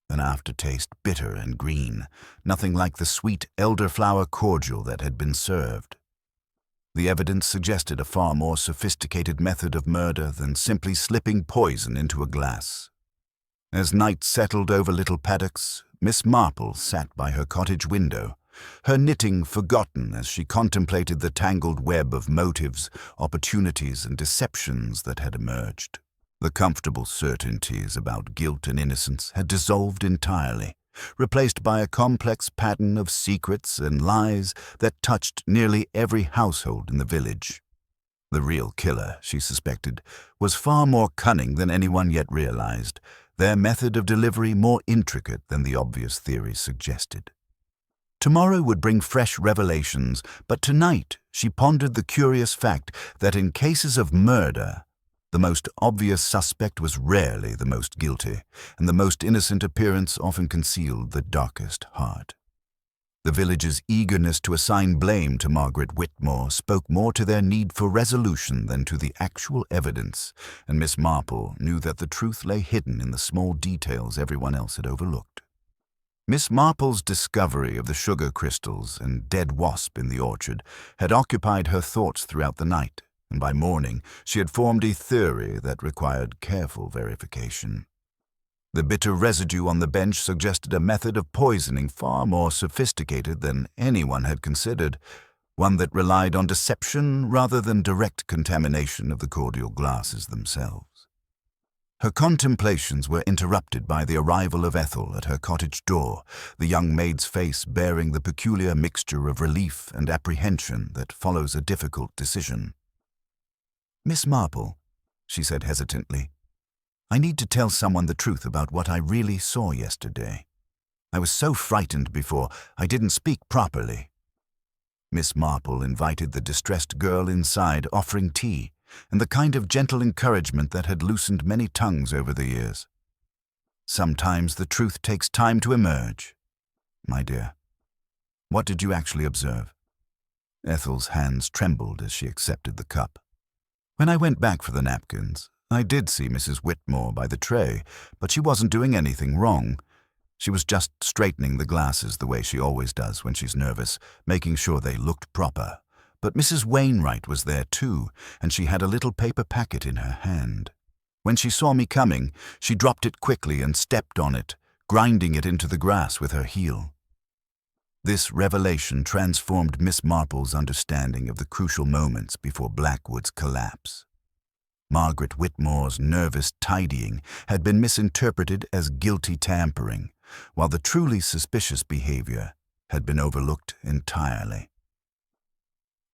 An aftertaste bitter and green, nothing like the sweet elderflower cordial that had been served. The evidence suggested a far more sophisticated method of murder than simply slipping poison into a glass. As night settled over little paddocks, Miss Marple sat by her cottage window, her knitting forgotten as she contemplated the tangled web of motives, opportunities, and deceptions that had emerged. The comfortable certainties about guilt and innocence had dissolved entirely, replaced by a complex pattern of secrets and lies that touched nearly every household in the village. The real killer, she suspected, was far more cunning than anyone yet realized, their method of delivery more intricate than the obvious theories suggested. Tomorrow would bring fresh revelations, but tonight she pondered the curious fact that in cases of murder, the most obvious suspect was rarely the most guilty, and the most innocent appearance often concealed the darkest heart. The village's eagerness to assign blame to Margaret Whitmore spoke more to their need for resolution than to the actual evidence, and Miss Marple knew that the truth lay hidden in the small details everyone else had overlooked. Miss Marple's discovery of the sugar crystals and dead wasp in the orchard had occupied her thoughts throughout the night, and by morning she had formed a theory that required careful verification. The bitter residue on the bench suggested a method of poisoning far more sophisticated than anyone had considered, one that relied on deception rather than direct contamination of the cordial glasses themselves. Her contemplations were interrupted by the arrival of Ethel at her cottage door, the young maid's face bearing the peculiar mixture of relief and apprehension that follows a difficult decision. "Miss Marple," she said hesitantly, "I need to tell someone the truth about what I really saw yesterday. I was so frightened before, I didn't speak properly." Miss Marple invited the distressed girl inside, offering tea, and the kind of gentle encouragement that had loosened many tongues over the years. "Sometimes the truth takes time to emerge. My dear, what did you actually observe?" Ethel's hands trembled as she accepted the cup. "When I went back for the napkins, I did see Mrs. Whitmore by the tray, but she wasn't doing anything wrong. She was just straightening the glasses the way she always does when she's nervous, making sure they looked proper. But Mrs. Wainwright was there too, and she had a little paper packet in her hand. When she saw me coming, she dropped it quickly and stepped on it, grinding it into the grass with her heel." This revelation transformed Miss Marple's understanding of the crucial moments before Blackwood's collapse. Margaret Whitmore's nervous tidying had been misinterpreted as guilty tampering, while the truly suspicious behavior had been overlooked entirely.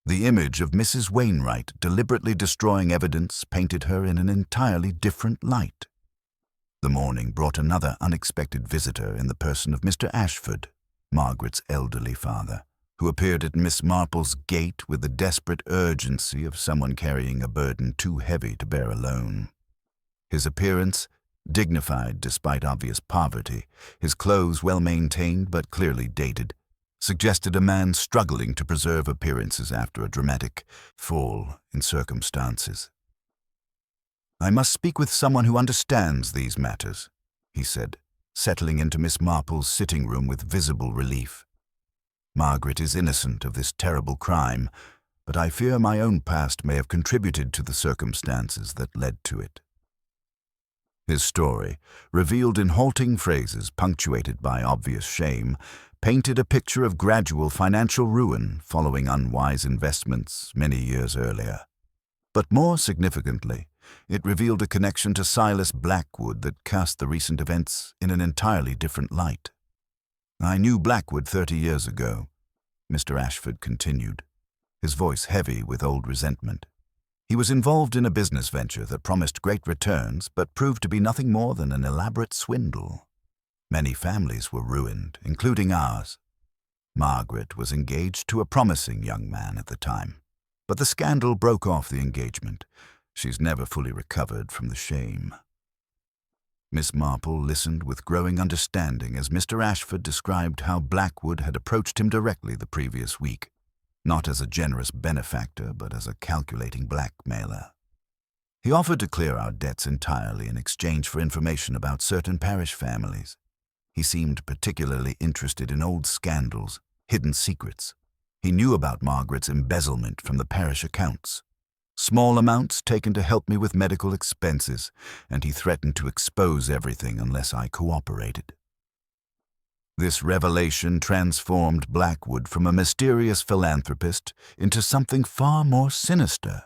The image of Mrs. Wainwright deliberately destroying evidence painted her in an entirely different light. The morning brought another unexpected visitor in the person of Mr. Ashford, Margaret's elderly father, who appeared at Miss Marple's gate with the desperate urgency of someone carrying a burden too heavy to bear alone. His appearance, dignified despite obvious poverty, his clothes well maintained but clearly dated, suggested a man struggling to preserve appearances after a dramatic fall in circumstances. "I must speak with someone who understands these matters," he said, settling into Miss Marple's sitting room with visible relief. "Margaret is innocent of this terrible crime, but I fear my own past may have contributed to the circumstances that led to it." His story, revealed in halting phrases punctuated by obvious shame, painted a picture of gradual financial ruin following unwise investments many years earlier. But more significantly, it revealed a connection to Silas Blackwood that cast the recent events in an entirely different light. "I knew Blackwood 30 years ago," Mr. Ashford continued, his voice heavy with old resentment. "He was involved in a business venture that promised great returns but proved to be nothing more than an elaborate swindle. Many families were ruined, including ours. Margaret was engaged to a promising young man at the time, but the scandal broke off the engagement. She's never fully recovered from the shame." Miss Marple listened with growing understanding as Mr. Ashford described how Blackwood had approached him directly the previous week, not as a generous benefactor but as a calculating blackmailer. He offered to clear our debts entirely in exchange for information about certain parish families. He seemed particularly interested in old scandals, hidden secrets. He knew about Margaret's embezzlement from the parish accounts. Small amounts taken to help me with medical expenses, and he threatened to expose everything unless I cooperated. This revelation transformed Blackwood from a mysterious philanthropist into something far more sinister.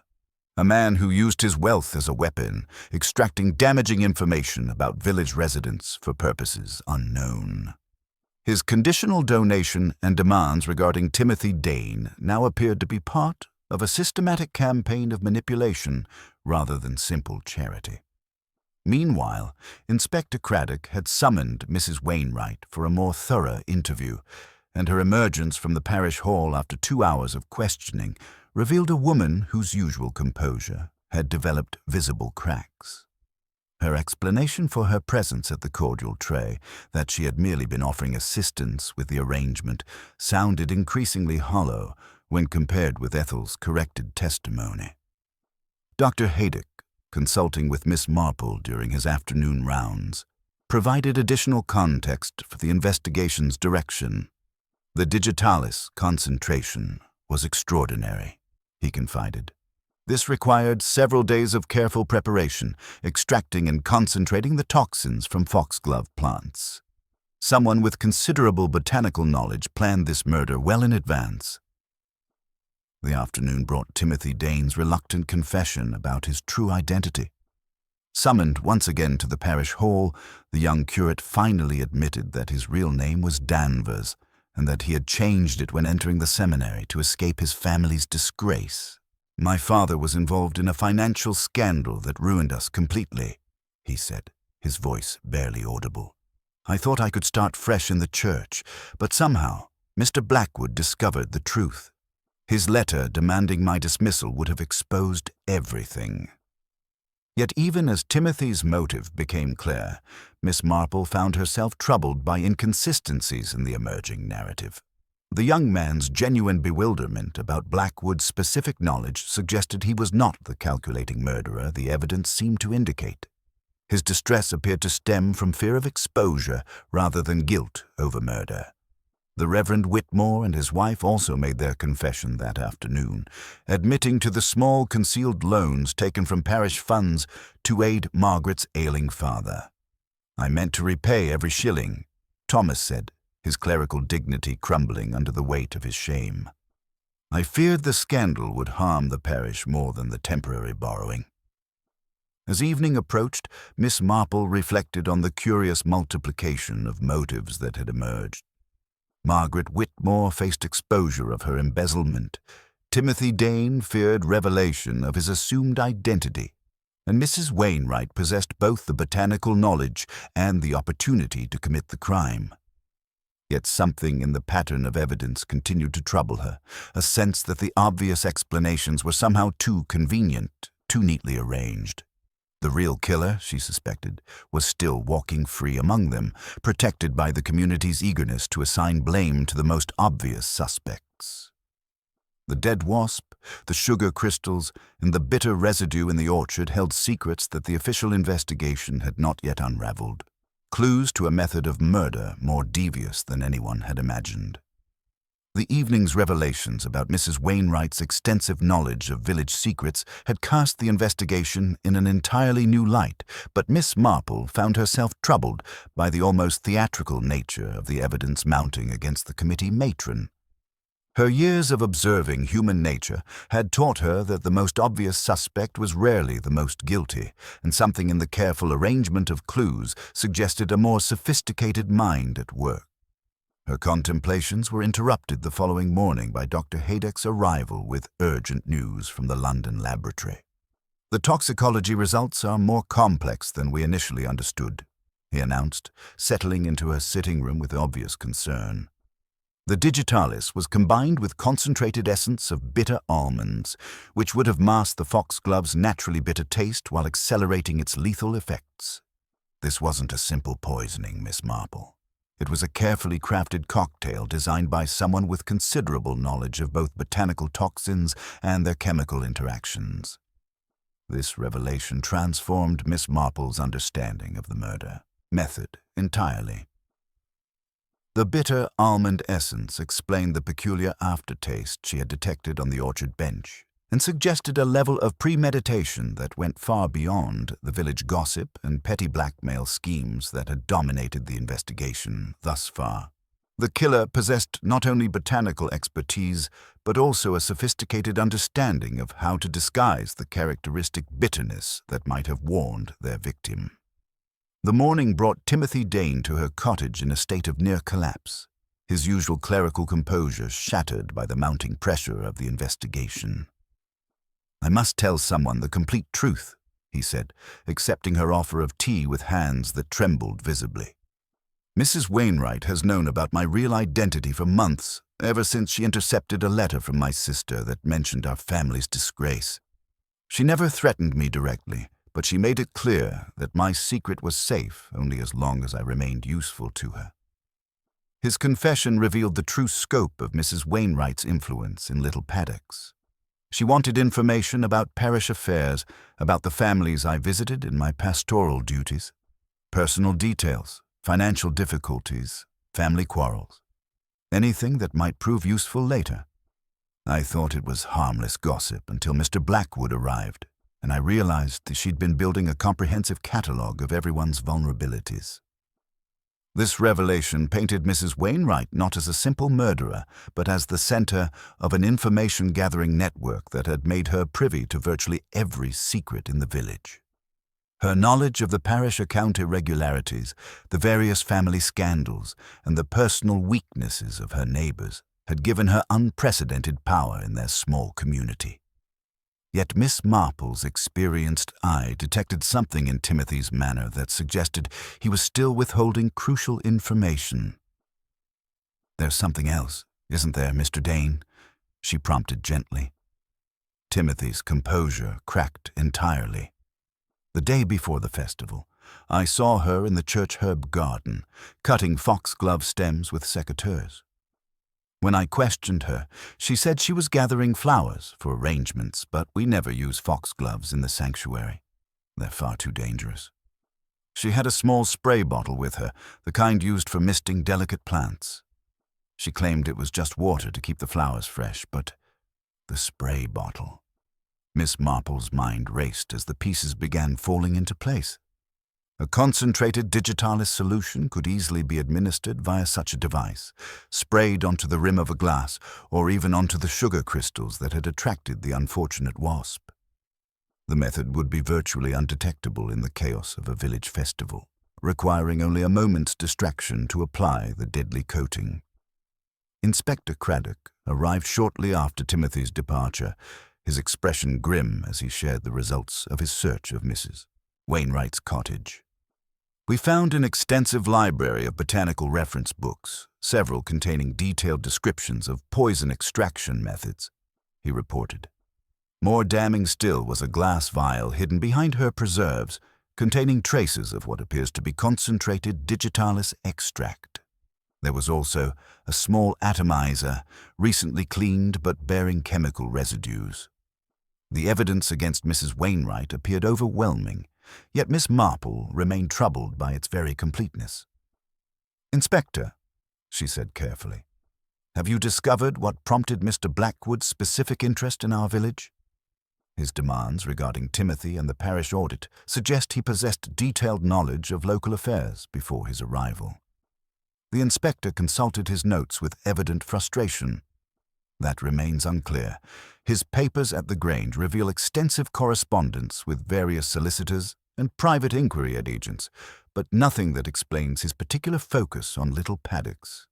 A man who used his wealth as a weapon, extracting damaging information about village residents for purposes unknown. His conditional donation and demands regarding Timothy Dane now appeared to be part of a systematic campaign of manipulation rather than simple charity. Meanwhile, Inspector Craddock had summoned Mrs. Wainwright for a more thorough interview, and her emergence from the parish hall after 2 hours of questioning revealed a woman whose usual composure had developed visible cracks. Her explanation for her presence at the cordial tray, that she had merely been offering assistance with the arrangement, sounded increasingly hollow when compared with Ethel's corrected testimony. Dr. Haydock, consulting with Miss Marple during his afternoon rounds, provided additional context for the investigation's direction. "The digitalis concentration was extraordinary," he confided. This required several days of careful preparation, extracting and concentrating the toxins from foxglove plants. Someone with considerable botanical knowledge planned this murder well in advance. The afternoon brought Timothy Dane's reluctant confession about his true identity. Summoned once again to the parish hall, the young curate finally admitted that his real name was Danvers, and that he had changed it when entering the seminary to escape his family's disgrace. "My father was involved in a financial scandal that ruined us completely," he said, his voice barely audible. "I thought I could start fresh in the church, but somehow Mr. Blackwood discovered the truth. His letter demanding my dismissal would have exposed everything." Yet even as Timothy's motive became clear, Miss Marple found herself troubled by inconsistencies in the emerging narrative. The young man's genuine bewilderment about Blackwood's specific knowledge suggested he was not the calculating murderer the evidence seemed to indicate. His distress appeared to stem from fear of exposure rather than guilt over murder. The Reverend Whitmore and his wife also made their confession that afternoon, admitting to the small concealed loans taken from parish funds to aid Margaret's ailing father. "I meant to repay every shilling," Thomas said, his clerical dignity crumbling under the weight of his shame. "I feared the scandal would harm the parish more than the temporary borrowing." As evening approached, Miss Marple reflected on the curious multiplication of motives that had emerged. Margaret Whitmore faced exposure of her embezzlement. Timothy Dane feared revelation of his assumed identity. And Mrs. Wainwright possessed both the botanical knowledge and the opportunity to commit the crime. Yet something in the pattern of evidence continued to trouble her, a sense that the obvious explanations were somehow too convenient, too neatly arranged. The real killer, she suspected, was still walking free among them, protected by the community's eagerness to assign blame to the most obvious suspects. The dead wasp, the sugar crystals, and the bitter residue in the orchard held secrets that the official investigation had not yet unraveled, clues to a method of murder more devious than anyone had imagined. The evening's revelations about Mrs. Wainwright's extensive knowledge of village secrets had cast the investigation in an entirely new light, but Miss Marple found herself troubled by the almost theatrical nature of the evidence mounting against the committee matron. Her years of observing human nature had taught her that the most obvious suspect was rarely the most guilty, and something in the careful arrangement of clues suggested a more sophisticated mind at work. Her contemplations were interrupted the following morning by Dr. Haydock's arrival with urgent news from the London laboratory. "The toxicology results are more complex than we initially understood," he announced, settling into her sitting room with obvious concern. The digitalis was combined with concentrated essence of bitter almonds, which would have masked the foxglove's naturally bitter taste while accelerating its lethal effects. This wasn't a simple poisoning, Miss Marple. It was a carefully crafted cocktail designed by someone with considerable knowledge of both botanical toxins and their chemical interactions. This revelation transformed Miss Marple's understanding of the murder method entirely. The bitter almond essence explained the peculiar aftertaste she had detected on the orchard bench, and suggested a level of premeditation that went far beyond the village gossip and petty blackmail schemes that had dominated the investigation thus far. The killer possessed not only botanical expertise, but also a sophisticated understanding of how to disguise the characteristic bitterness that might have warned their victim. The morning brought Timothy Dane to her cottage in a state of near collapse, his usual clerical composure shattered by the mounting pressure of the investigation. "I must tell someone the complete truth," he said, accepting her offer of tea with hands that trembled visibly. "Mrs. Wainwright has known about my real identity for months, ever since she intercepted a letter from my sister that mentioned our family's disgrace. She never threatened me directly, but she made it clear that my secret was safe only as long as I remained useful to her." His confession revealed the true scope of Mrs. Wainwright's influence in Little Paddocks. She wanted information about parish affairs, about the families I visited in my pastoral duties, personal details, financial difficulties, family quarrels, anything that might prove useful later. I thought it was harmless gossip until Mr. Blackwood arrived, and I realized that she'd been building a comprehensive catalogue of everyone's vulnerabilities. This revelation painted Mrs. Wainwright not as a simple murderer, but as the center of an information-gathering network that had made her privy to virtually every secret in the village. Her knowledge of the parish account irregularities, the various family scandals, and the personal weaknesses of her neighbors had given her unprecedented power in their small community. Yet Miss Marple's experienced eye detected something in Timothy's manner that suggested he was still withholding crucial information. "There's something else, isn't there, Mr. Dane?" she prompted gently. Timothy's composure cracked entirely. The day before the festival, I saw her in the church herb garden, cutting foxglove stems with secateurs. When I questioned her, she said she was gathering flowers for arrangements, but we never use foxgloves in the sanctuary. They're far too dangerous. She had a small spray bottle with her, the kind used for misting delicate plants. She claimed it was just water to keep the flowers fresh, but the spray bottle. Miss Marple's mind raced as the pieces began falling into place. A concentrated digitalis solution could easily be administered via such a device, sprayed onto the rim of a glass or even onto the sugar crystals that had attracted the unfortunate wasp. The method would be virtually undetectable in the chaos of a village festival, requiring only a moment's distraction to apply the deadly coating. Inspector Craddock arrived shortly after Timothy's departure, his expression grim as he shared the results of his search of Mrs. Wainwright's cottage. We found an extensive library of botanical reference books, several containing detailed descriptions of poison extraction methods, he reported. More damning still was a glass vial hidden behind her preserves, containing traces of what appears to be concentrated digitalis extract. There was also a small atomizer, recently cleaned but bearing chemical residues. The evidence against Mrs. Wainwright appeared overwhelming, yet Miss Marple remained troubled by its very completeness. "Inspector," she said carefully, "have you discovered what prompted Mr. Blackwood's specific interest in our village? His demands regarding Timothy and the parish audit suggest he possessed detailed knowledge of local affairs before his arrival." The inspector consulted his notes with evident frustration. "That remains unclear. His papers at the Grange reveal extensive correspondence with various solicitors and private inquiry agents, but nothing that explains his particular focus on little paddocks.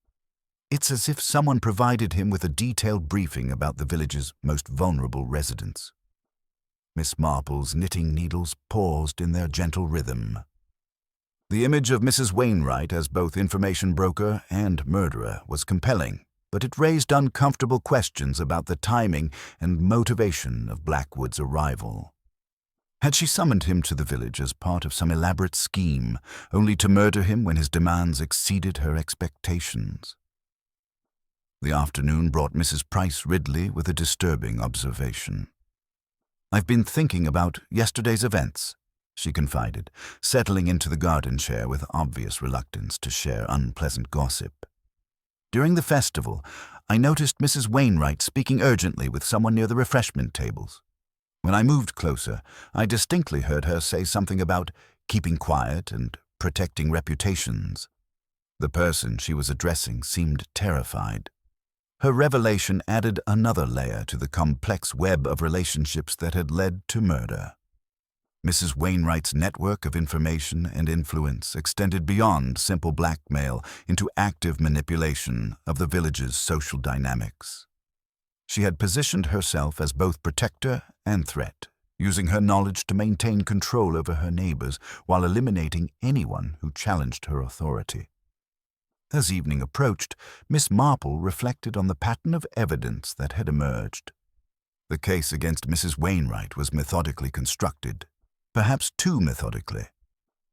It's as if someone provided him with a detailed briefing about the village's most vulnerable residents." Miss Marple's knitting needles paused in their gentle rhythm. The image of Mrs. Wainwright as both information broker and murderer was compelling, but it raised uncomfortable questions about the timing and motivation of Blackwood's arrival. Had she summoned him to the village as part of some elaborate scheme, only to murder him when his demands exceeded her expectations? The afternoon brought Mrs. Price Ridley with a disturbing observation. "I've been thinking about yesterday's events," she confided, settling into the garden chair with obvious reluctance to share unpleasant gossip. "During the festival, I noticed Mrs. Wainwright speaking urgently with someone near the refreshment tables. When I moved closer, I distinctly heard her say something about keeping quiet and protecting reputations. The person she was addressing seemed terrified. Her revelation added another layer to the complex web of relationships that had led to murder. Mrs. Wainwright's network of information and influence extended beyond simple blackmail into active manipulation of the village's social dynamics. She had positioned herself as both protector and threat, using her knowledge to maintain control over her neighbors while eliminating anyone who challenged her authority. As evening approached, Miss Marple reflected on the pattern of evidence that had emerged. The case against Mrs. Wainwright was methodically constructed, perhaps too methodically.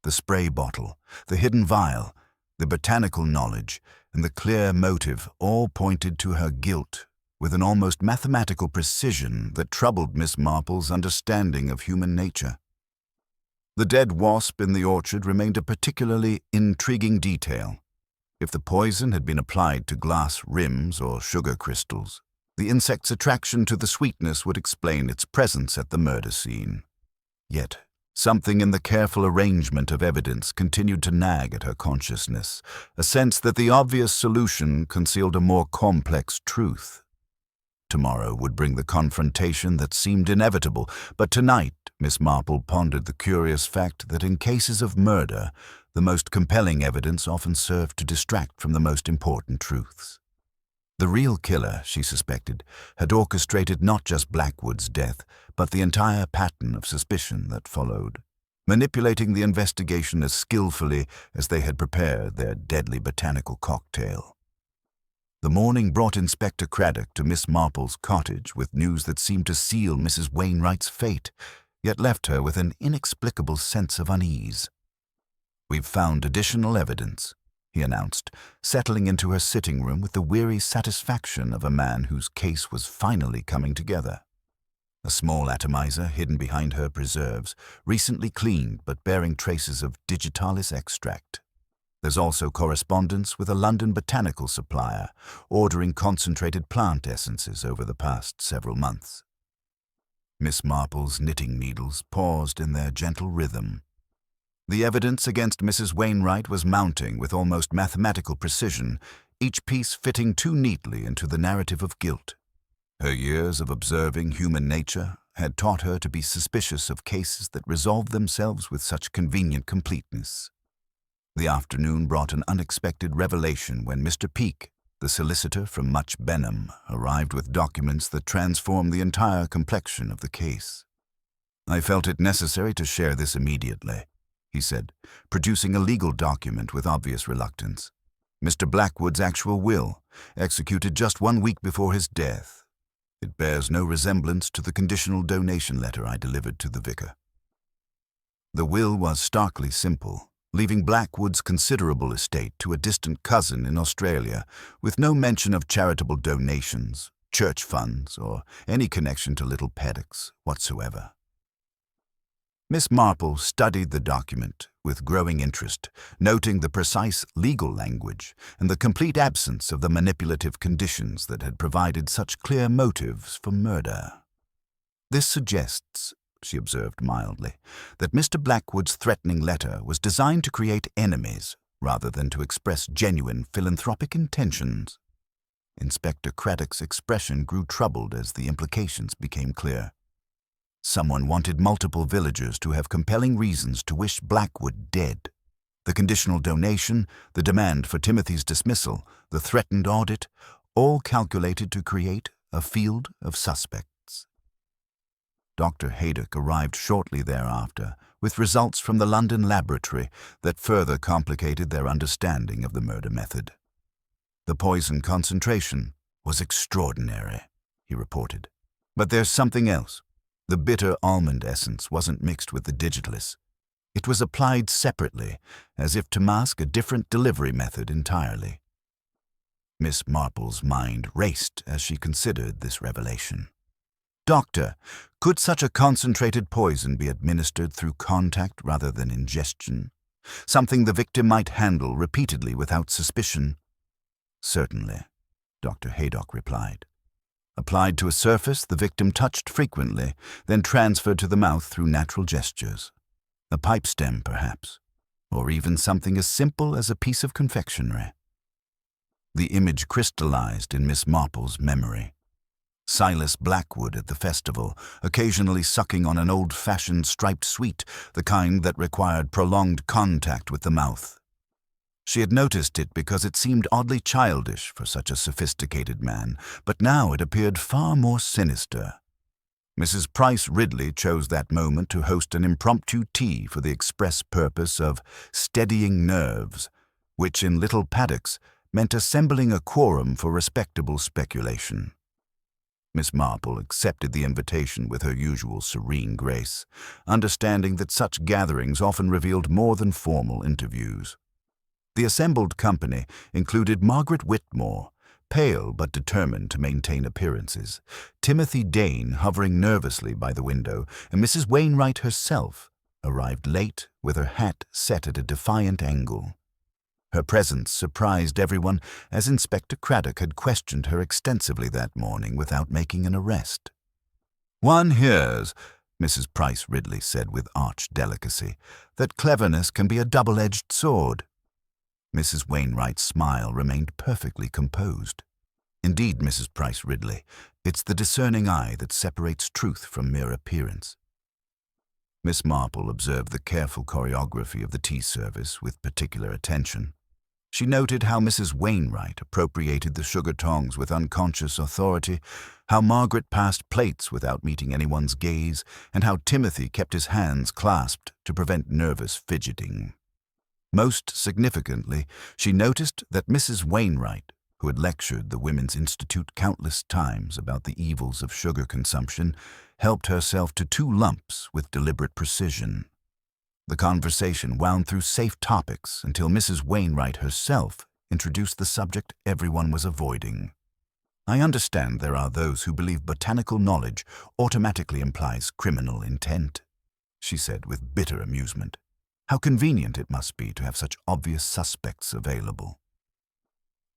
The spray bottle, the hidden vial, the botanical knowledge, and the clear motive all pointed to her guilt with an almost mathematical precision that troubled Miss Marple's understanding of human nature. The dead wasp in the orchard remained a particularly intriguing detail. If the poison had been applied to glass rims or sugar crystals, The insect's attraction to the sweetness would explain its presence at the murder scene. Yet, something in the careful arrangement of evidence continued to nag at her consciousness, a sense that the obvious solution concealed a more complex truth. Tomorrow would bring the confrontation that seemed inevitable, but tonight Miss Marple pondered the curious fact that in cases of murder, the most compelling evidence often served to distract from the most important truths. The real killer, she suspected, had orchestrated not just Blackwood's death, but the entire pattern of suspicion that followed, manipulating the investigation as skillfully as they had prepared their deadly botanical cocktail. The morning brought Inspector Craddock to Miss Marple's cottage with news that seemed to seal Mrs. Wainwright's fate, yet left her with an inexplicable sense of unease. "We've found additional evidence," he announced, settling into her sitting room with the weary satisfaction of a man whose case was finally coming together. A small atomizer hidden behind her preserves, recently cleaned but bearing traces of digitalis extract. There's also correspondence with a London botanical supplier, ordering concentrated plant essences over the past several months. Miss Marple's knitting needles paused in their gentle rhythm. The evidence against Mrs. Wainwright was mounting with almost mathematical precision, each piece fitting too neatly into the narrative of guilt. Her years of observing human nature had taught her to be suspicious of cases that resolved themselves with such convenient completeness. The afternoon brought an unexpected revelation when Mr. Peake, the solicitor from Much Benham, arrived with documents that transformed the entire complexion of the case. "I felt it necessary to share this immediately," he said, producing a legal document with obvious reluctance. "Mr. Blackwood's actual will, executed just 1 week before his death. It bears no resemblance to the conditional donation letter I delivered to the vicar." The will was starkly simple, leaving Blackwood's considerable estate to a distant cousin in Australia, with no mention of charitable donations, church funds, or any connection to little paddocks whatsoever. Miss Marple studied the document with growing interest, noting the precise legal language and the complete absence of the manipulative conditions that had provided such clear motives for murder. "This suggests," she observed mildly, "that Mr. Blackwood's threatening letter was designed to create enemies rather than to express genuine philanthropic intentions." Inspector Craddock's expression grew troubled as the implications became clear. Someone wanted multiple villagers to have compelling reasons to wish Blackwood dead. The conditional donation, the demand for Timothy's dismissal, the threatened audit, all calculated to create a field of suspects. Dr. Haydock arrived shortly thereafter with results from the London laboratory that further complicated their understanding of the murder method. "The poison concentration was extraordinary," he reported. "But there's something else. The bitter almond essence wasn't mixed with the digitalis. It was applied separately, as if to mask a different delivery method entirely." Miss Marple's mind raced as she considered this revelation. "Doctor, could such a concentrated poison be administered through contact rather than ingestion? Something the victim might handle repeatedly without suspicion?" "Certainly," Dr. Haydock replied. "Applied to a surface the victim touched frequently, then transferred to the mouth through natural gestures. A pipe stem, perhaps, or even something as simple as a piece of confectionery." The image crystallized in Miss Marple's memory. Silas Blackwood at the festival, occasionally sucking on an old-fashioned striped sweet, the kind that required prolonged contact with the mouth. She had noticed it because it seemed oddly childish for such a sophisticated man, but now it appeared far more sinister. Mrs. Price Ridley chose that moment to host an impromptu tea for the express purpose of steadying nerves, which in little paddocks meant assembling a quorum for respectable speculation. Miss Marple accepted the invitation with her usual serene grace, understanding that such gatherings often revealed more than formal interviews. The assembled company included Margaret Whitmore, pale but determined to maintain appearances, Timothy Dane hovering nervously by the window, and Mrs. Wainwright herself, arrived late with her hat set at a defiant angle. Her presence surprised everyone, as Inspector Craddock had questioned her extensively that morning without making an arrest. "One hears," Mrs. Price Ridley said with arch delicacy, "that cleverness can be a double-edged sword." Mrs. Wainwright's smile remained perfectly composed. "Indeed, Mrs. Price Ridley, it's the discerning eye that separates truth from mere appearance." Miss Marple observed the careful choreography of the tea service with particular attention. She noted how Mrs. Wainwright appropriated the sugar tongs with unconscious authority, how Margaret passed plates without meeting anyone's gaze, and how Timothy kept his hands clasped to prevent nervous fidgeting. Most significantly, she noticed that Mrs. Wainwright, who had lectured the Women's Institute countless times about the evils of sugar consumption, helped herself to 2 lumps with deliberate precision. The conversation wound through safe topics until Mrs. Wainwright herself introduced the subject everyone was avoiding. "I understand there are those who believe botanical knowledge automatically implies criminal intent," she said with bitter amusement. "How convenient it must be to have such obvious suspects available."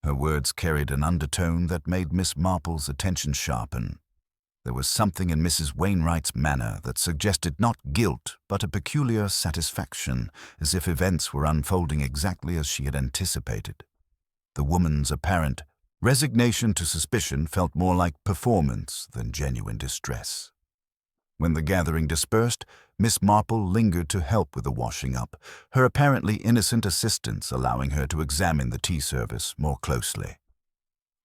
Her words carried an undertone that made Miss Marple's attention sharpen. There was something in Mrs. Wainwright's manner that suggested not guilt, but a peculiar satisfaction, as if events were unfolding exactly as she had anticipated. The woman's apparent resignation to suspicion felt more like performance than genuine distress. When the gathering dispersed, Miss Marple lingered to help with the washing up, her apparently innocent assistance allowing her to examine the tea service more closely.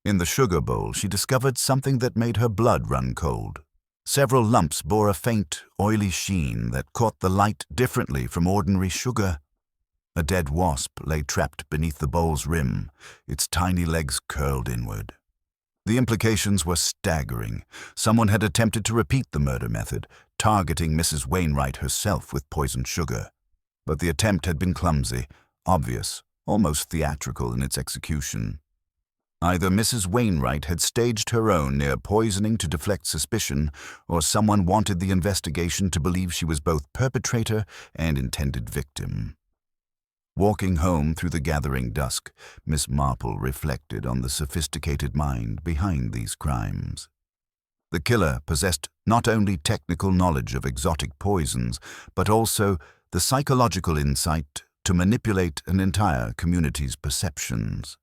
In the sugar bowl, she discovered something that made her blood run cold. Several lumps bore a faint, oily sheen that caught the light differently from ordinary sugar. A dead wasp lay trapped beneath the bowl's rim, its tiny legs curled inward. The implications were staggering. Someone had attempted to repeat the murder method, targeting Mrs. Wainwright herself with poisoned sugar. But the attempt had been clumsy, obvious, almost theatrical in its execution. Either Mrs. Wainwright had staged her own near poisoning to deflect suspicion, or someone wanted the investigation to believe she was both perpetrator and intended victim. Walking home through the gathering dusk, Miss Marple reflected on the sophisticated mind behind these crimes. The killer possessed not only technical knowledge of exotic poisons, but also the psychological insight to manipulate an entire community's perceptions.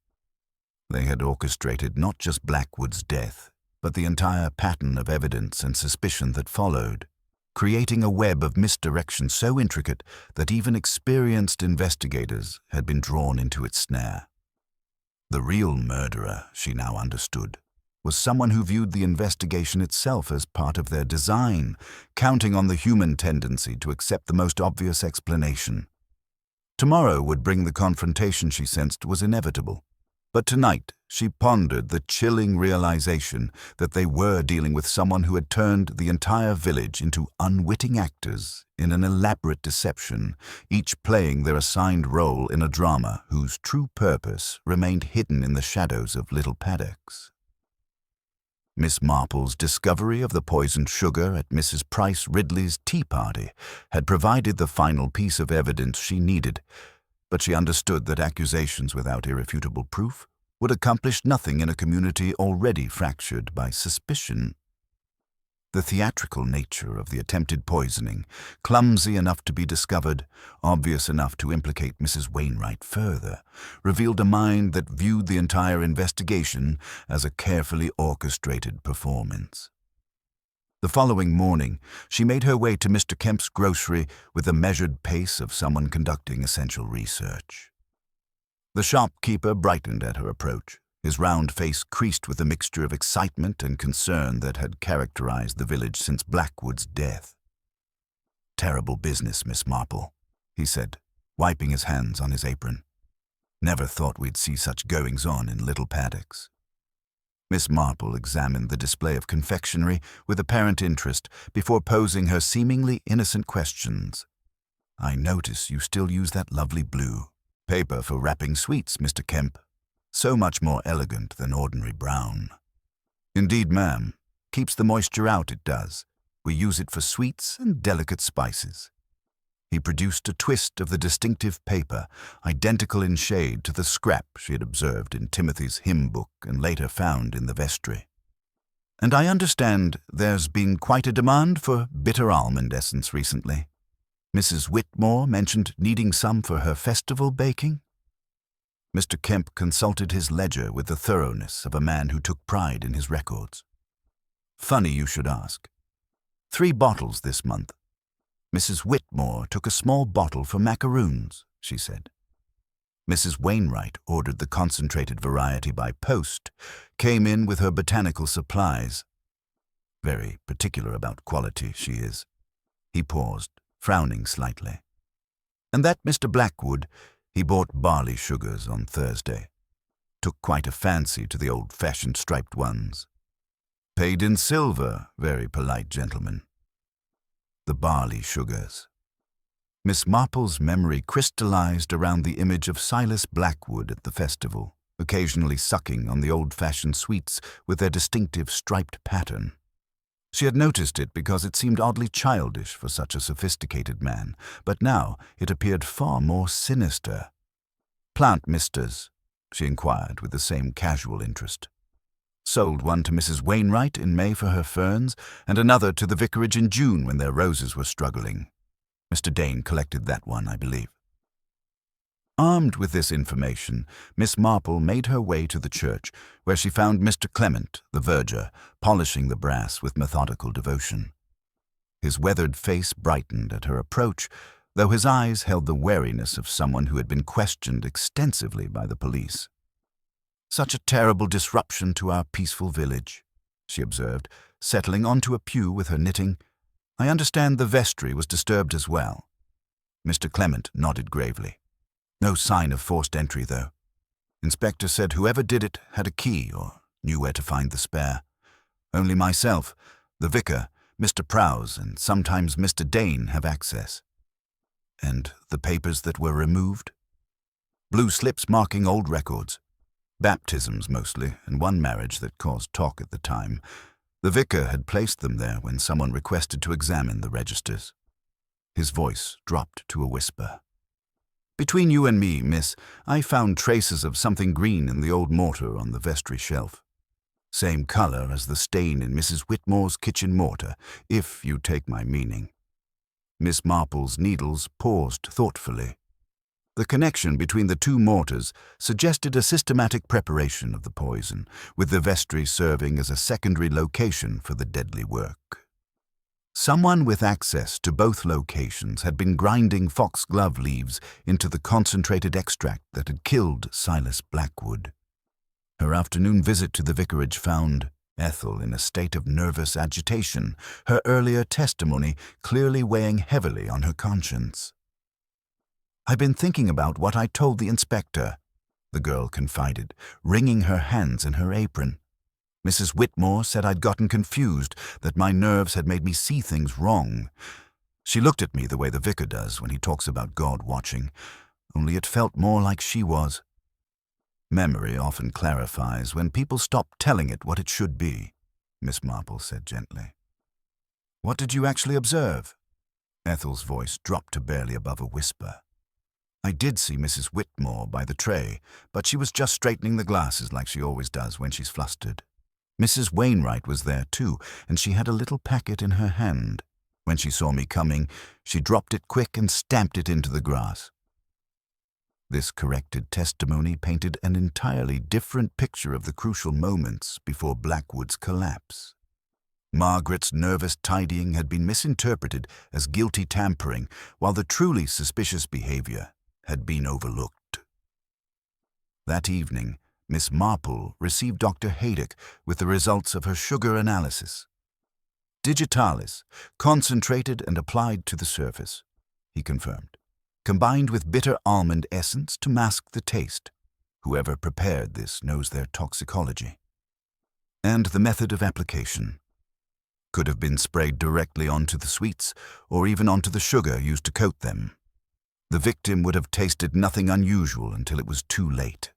They had orchestrated not just Blackwood's death, but the entire pattern of evidence and suspicion that followed, creating a web of misdirection so intricate that even experienced investigators had been drawn into its snare. The real murderer, she now understood, was someone who viewed the investigation itself as part of their design, counting on the human tendency to accept the most obvious explanation. Tomorrow would bring the confrontation she sensed was inevitable. But tonight, she pondered the chilling realization that they were dealing with someone who had turned the entire village into unwitting actors in an elaborate deception, each playing their assigned role in a drama whose true purpose remained hidden in the shadows of little paddocks. Miss Marple's discovery of the poisoned sugar at Mrs. Price Ridley's tea party had provided the final piece of evidence she needed, but she understood that accusations without irrefutable proof would accomplish nothing in a community already fractured by suspicion. The theatrical nature of the attempted poisoning, clumsy enough to be discovered, obvious enough to implicate Mrs. Wainwright further, revealed a mind that viewed the entire investigation as a carefully orchestrated performance. The following morning, she made her way to Mr. Kemp's grocery with the measured pace of someone conducting essential research. The shopkeeper brightened at her approach, his round face creased with a mixture of excitement and concern that had characterized the village since Blackwood's death. "Terrible business, Miss Marple," he said, wiping his hands on his apron. "Never thought we'd see such goings-on in little paddocks." Miss Marple examined the display of confectionery with apparent interest before posing her seemingly innocent questions. "I notice you still use that lovely blue paper for wrapping sweets, Mr. Kemp. So much more elegant than ordinary brown." "Indeed, ma'am. Keeps the moisture out, it does. We use it for sweets and delicate spices." He produced a twist of the distinctive paper, identical in shade to the scrap she had observed in Timothy's hymn book and later found in the vestry. "And I understand there's been quite a demand for bitter almond essence recently. Mrs. Whitmore mentioned needing some for her festival baking." Mr. Kemp consulted his ledger with the thoroughness of a man who took pride in his records. "Funny you should ask. 3 bottles this month. Mrs. Whitmore took a small bottle for macaroons," she said. Mrs. Wainwright ordered the concentrated variety by post, came in with her botanical supplies. Very particular about quality, she is. He paused, frowning slightly. "And that Mr. Blackwood, he bought barley sugars on Thursday. Took quite a fancy to the old-fashioned striped ones. Paid in silver, very polite gentleman." The barley sugars. Miss Marple's memory crystallized around the image of Silas Blackwood at the festival, occasionally sucking on the old-fashioned sweets with their distinctive striped pattern. She had noticed it because it seemed oddly childish for such a sophisticated man, but now it appeared far more sinister. "Plant misters?" she inquired with the same casual interest. "Sold one to Mrs. Wainwright in May for her ferns, and another to the vicarage in June when their roses were struggling. Mr. Dane collected that one, I believe." Armed with this information, Miss Marple made her way to the church, where she found Mr. Clement, the verger, polishing the brass with methodical devotion. His weathered face brightened at her approach, though his eyes held the wariness of someone who had been questioned extensively by the police. "Such a terrible disruption to our peaceful village," she observed, settling onto a pew with her knitting. "I understand the vestry was disturbed as well." Mr. Clement nodded gravely. "No sign of forced entry, though. Inspector said whoever did it had a key or knew where to find the spare. Only myself, the vicar, Mr. Prowse, and sometimes Mr. Dane have access." "And the papers that were removed?" "Blue slips marking old records. Baptisms mostly, and one marriage that caused talk at the time. The vicar had placed them there when someone requested to examine the registers." His voice dropped to a whisper. "Between you and me, miss, I found traces of something green in the old mortar on the vestry shelf. Same color as the stain in Mrs. Whitmore's kitchen mortar, if you take my meaning." Miss Marple's needles paused thoughtfully. The connection between the 2 mortars suggested a systematic preparation of the poison, with the vestry serving as a secondary location for the deadly work. Someone with access to both locations had been grinding foxglove leaves into the concentrated extract that had killed Silas Blackwood. Her afternoon visit to the vicarage found Ethel in a state of nervous agitation, her earlier testimony clearly weighing heavily on her conscience. "I've been thinking about what I told the inspector," the girl confided, wringing her hands in her apron. "Mrs. Whitmore said I'd gotten confused, that my nerves had made me see things wrong. She looked at me the way the vicar does when he talks about God watching, only it felt more like she was. Memory often clarifies when people stop telling it what it should be," Miss Marple said gently. "What did you actually observe?" Ethel's voice dropped to barely above a whisper. "I did see Mrs. Whitmore by the tray, but she was just straightening the glasses like she always does when she's flustered. Mrs. Wainwright was there too, and she had a little packet in her hand. When she saw me coming, she dropped it quick and stamped it into the grass." This corrected testimony painted an entirely different picture of the crucial moments before Blackwood's collapse. Margaret's nervous tidying had been misinterpreted as guilty tampering, while the truly suspicious behavior had been overlooked. That evening, Miss Marple received Dr. Haydock with the results of her sugar analysis. "Digitalis, concentrated and applied to the surface," he confirmed, "combined with bitter almond essence to mask the taste. Whoever prepared this knows their toxicology." "And the method of application?" "Could have been sprayed directly onto the sweets, or even onto the sugar used to coat them. The victim would have tasted nothing unusual until it was too late."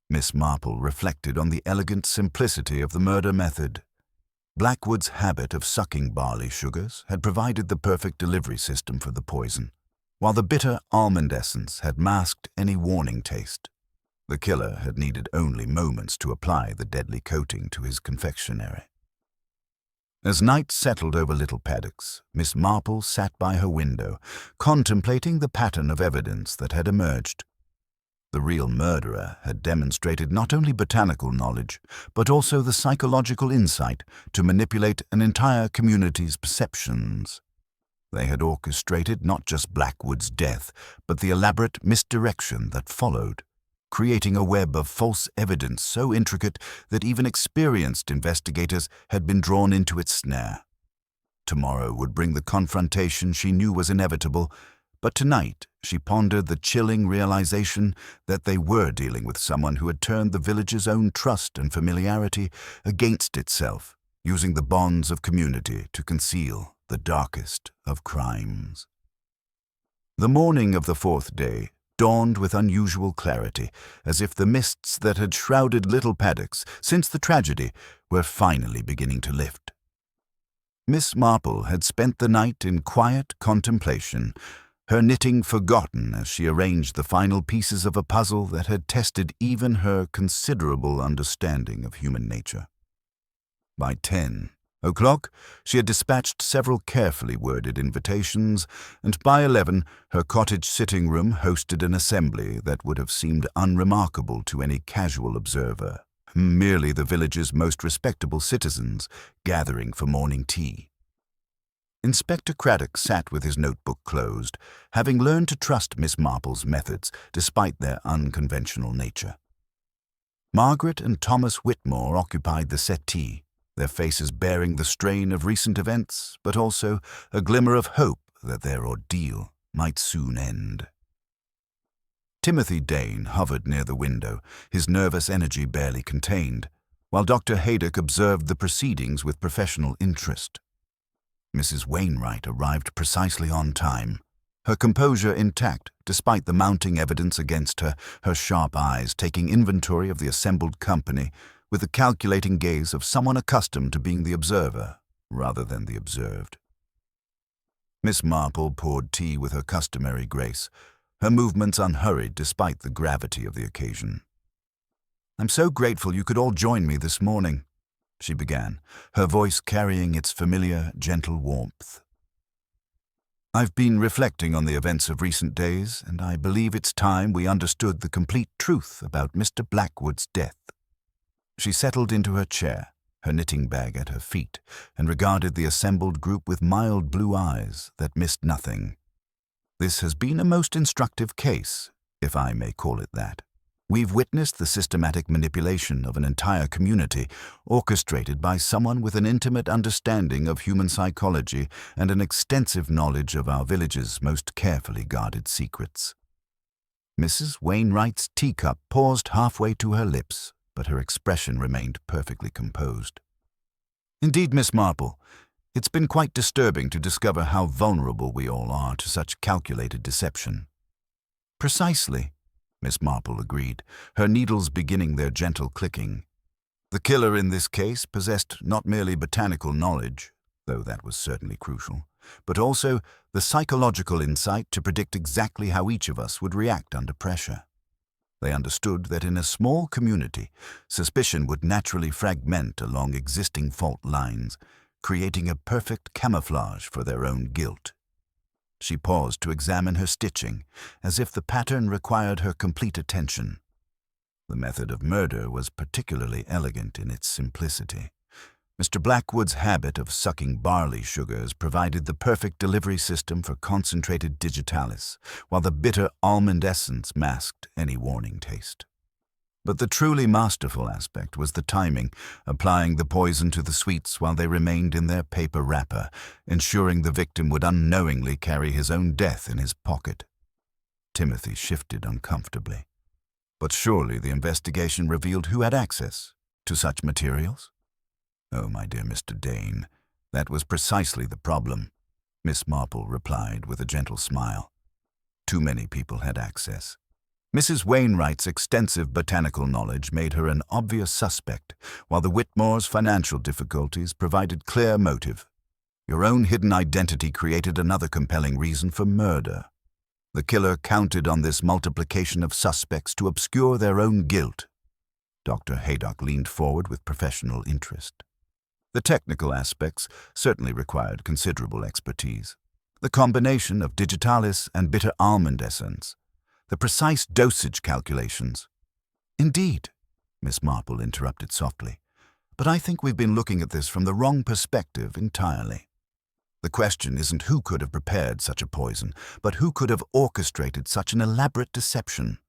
Miss Marple reflected on the elegant simplicity of the murder method. Blackwood's habit of sucking barley sugars had provided the perfect delivery system for the poison, while the bitter almond essence had masked any warning taste. The killer had needed only moments to apply the deadly coating to his confectionery. As night settled over Little Paddocks, Miss Marple sat by her window, contemplating the pattern of evidence that had emerged. The real murderer had demonstrated not only botanical knowledge, but also the psychological insight to manipulate an entire community's perceptions. They had orchestrated not just Blackwood's death, but the elaborate misdirection that followed, creating a web of false evidence so intricate that even experienced investigators had been drawn into its snare. Tomorrow would bring the confrontation she knew was inevitable, but tonight she pondered the chilling realization that they were dealing with someone who had turned the village's own trust and familiarity against itself, using the bonds of community to conceal the darkest of crimes. The morning of the fourth day dawned with unusual clarity, as if the mists that had shrouded Little Paddocks since the tragedy were finally beginning to lift. Miss Marple had spent the night in quiet contemplation, her knitting forgotten as she arranged the final pieces of a puzzle that had tested even her considerable understanding of human nature. By 10 o'clock, she had dispatched several carefully worded invitations, and by 11, her cottage sitting room hosted an assembly that would have seemed unremarkable to any casual observer, merely the village's most respectable citizens gathering for morning tea. Inspector Craddock sat with his notebook closed, having learned to trust Miss Marple's methods despite their unconventional nature. Margaret and Thomas Whitmore occupied the settee, their faces bearing the strain of recent events, but also a glimmer of hope that their ordeal might soon end. Timothy Dane hovered near the window, his nervous energy barely contained, while Dr. Haydock observed the proceedings with professional interest. Mrs. Wainwright arrived precisely on time, her composure intact despite the mounting evidence against her, her sharp eyes taking inventory of the assembled company with the calculating gaze of someone accustomed to being the observer rather than the observed. Miss Marple poured tea with her customary grace, her movements unhurried despite the gravity of the occasion. "I'm so grateful you could all join me this morning," she began, her voice carrying its familiar, gentle warmth. "I've been reflecting on the events of recent days, and I believe it's time we understood the complete truth about Mr. Blackwood's death." She settled into her chair, her knitting bag at her feet, and regarded the assembled group with mild blue eyes that missed nothing. "This has been a most instructive case, if I may call it that. We've witnessed the systematic manipulation of an entire community, orchestrated by someone with an intimate understanding of human psychology and an extensive knowledge of our village's most carefully guarded secrets." Mrs. Wainwright's teacup paused halfway to her lips, but her expression remained perfectly composed. "Indeed, Miss Marple, it's been quite disturbing to discover how vulnerable we all are to such calculated deception." "Precisely," Miss Marple agreed, her needles beginning their gentle clicking. "The killer in this case possessed not merely botanical knowledge, though that was certainly crucial, but also the psychological insight to predict exactly how each of us would react under pressure. They understood that in a small community, suspicion would naturally fragment along existing fault lines, creating a perfect camouflage for their own guilt." She paused to examine her stitching, as if the pattern required her complete attention. The method of murder was particularly elegant in its simplicity. Mr. Blackwood's habit of sucking barley sugars provided the perfect delivery system for concentrated digitalis, while the bitter almond essence masked any warning taste. But the truly masterful aspect was the timing, applying the poison to the sweets while they remained in their paper wrapper, ensuring the victim would unknowingly carry his own death in his pocket. Timothy shifted uncomfortably. But surely the investigation revealed who had access to such materials? "Oh, my dear Mr. Dane, that was precisely the problem," Miss Marple replied with a gentle smile. "Too many people had access. Mrs. Wainwright's extensive botanical knowledge made her an obvious suspect, while the Whitmores' financial difficulties provided clear motive. Your own hidden identity created another compelling reason for murder. The killer counted on this multiplication of suspects to obscure their own guilt. Dr. Haydock leaned forward with professional interest. The technical aspects certainly required considerable expertise. The combination of digitalis and bitter almond essence, the precise dosage calculations. Indeed, Miss Marple interrupted softly, but I think we've been looking at this from the wrong perspective entirely. The question isn't who could have prepared such a poison, but who could have orchestrated such an elaborate deception.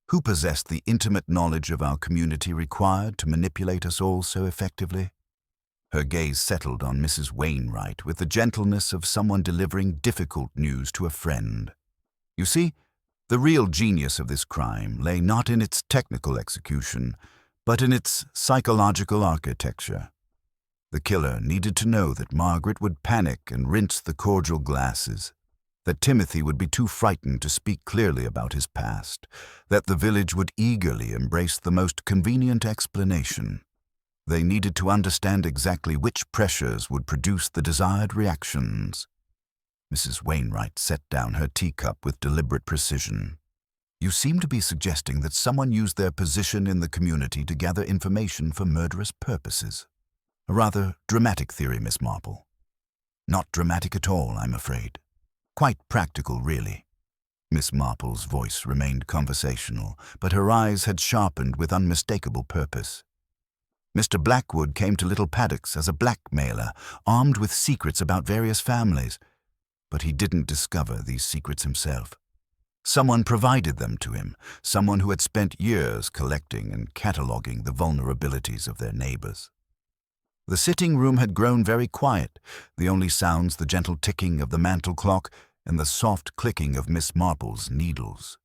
Who possessed the intimate knowledge of our community required to manipulate us all so effectively? Her gaze settled on Mrs. Wainwright with the gentleness of someone delivering difficult news to a friend. You see, the real genius of this crime lay not in its technical execution, but in its psychological architecture. The killer needed to know that Margaret would panic and rinse the cordial glasses, that Timothy would be too frightened to speak clearly about his past, that the village would eagerly embrace the most convenient explanation. They needed to understand exactly which pressures would produce the desired reactions. Mrs. Wainwright set down her teacup with deliberate precision. You seem to be suggesting that someone used their position in the community to gather information for murderous purposes. A rather dramatic theory, Miss Marple. Not dramatic at all, I'm afraid. Quite practical, really. Miss Marple's voice remained conversational, but her eyes had sharpened with unmistakable purpose. Mr. Blackwood came to Little Paddocks as a blackmailer, armed with secrets about various families, but he didn't discover these secrets himself. Someone provided them to him, someone who had spent years collecting and cataloguing the vulnerabilities of their neighbors. The sitting room had grown very quiet, the only sounds the gentle ticking of the mantel clock and the soft clicking of Miss Marple's needles.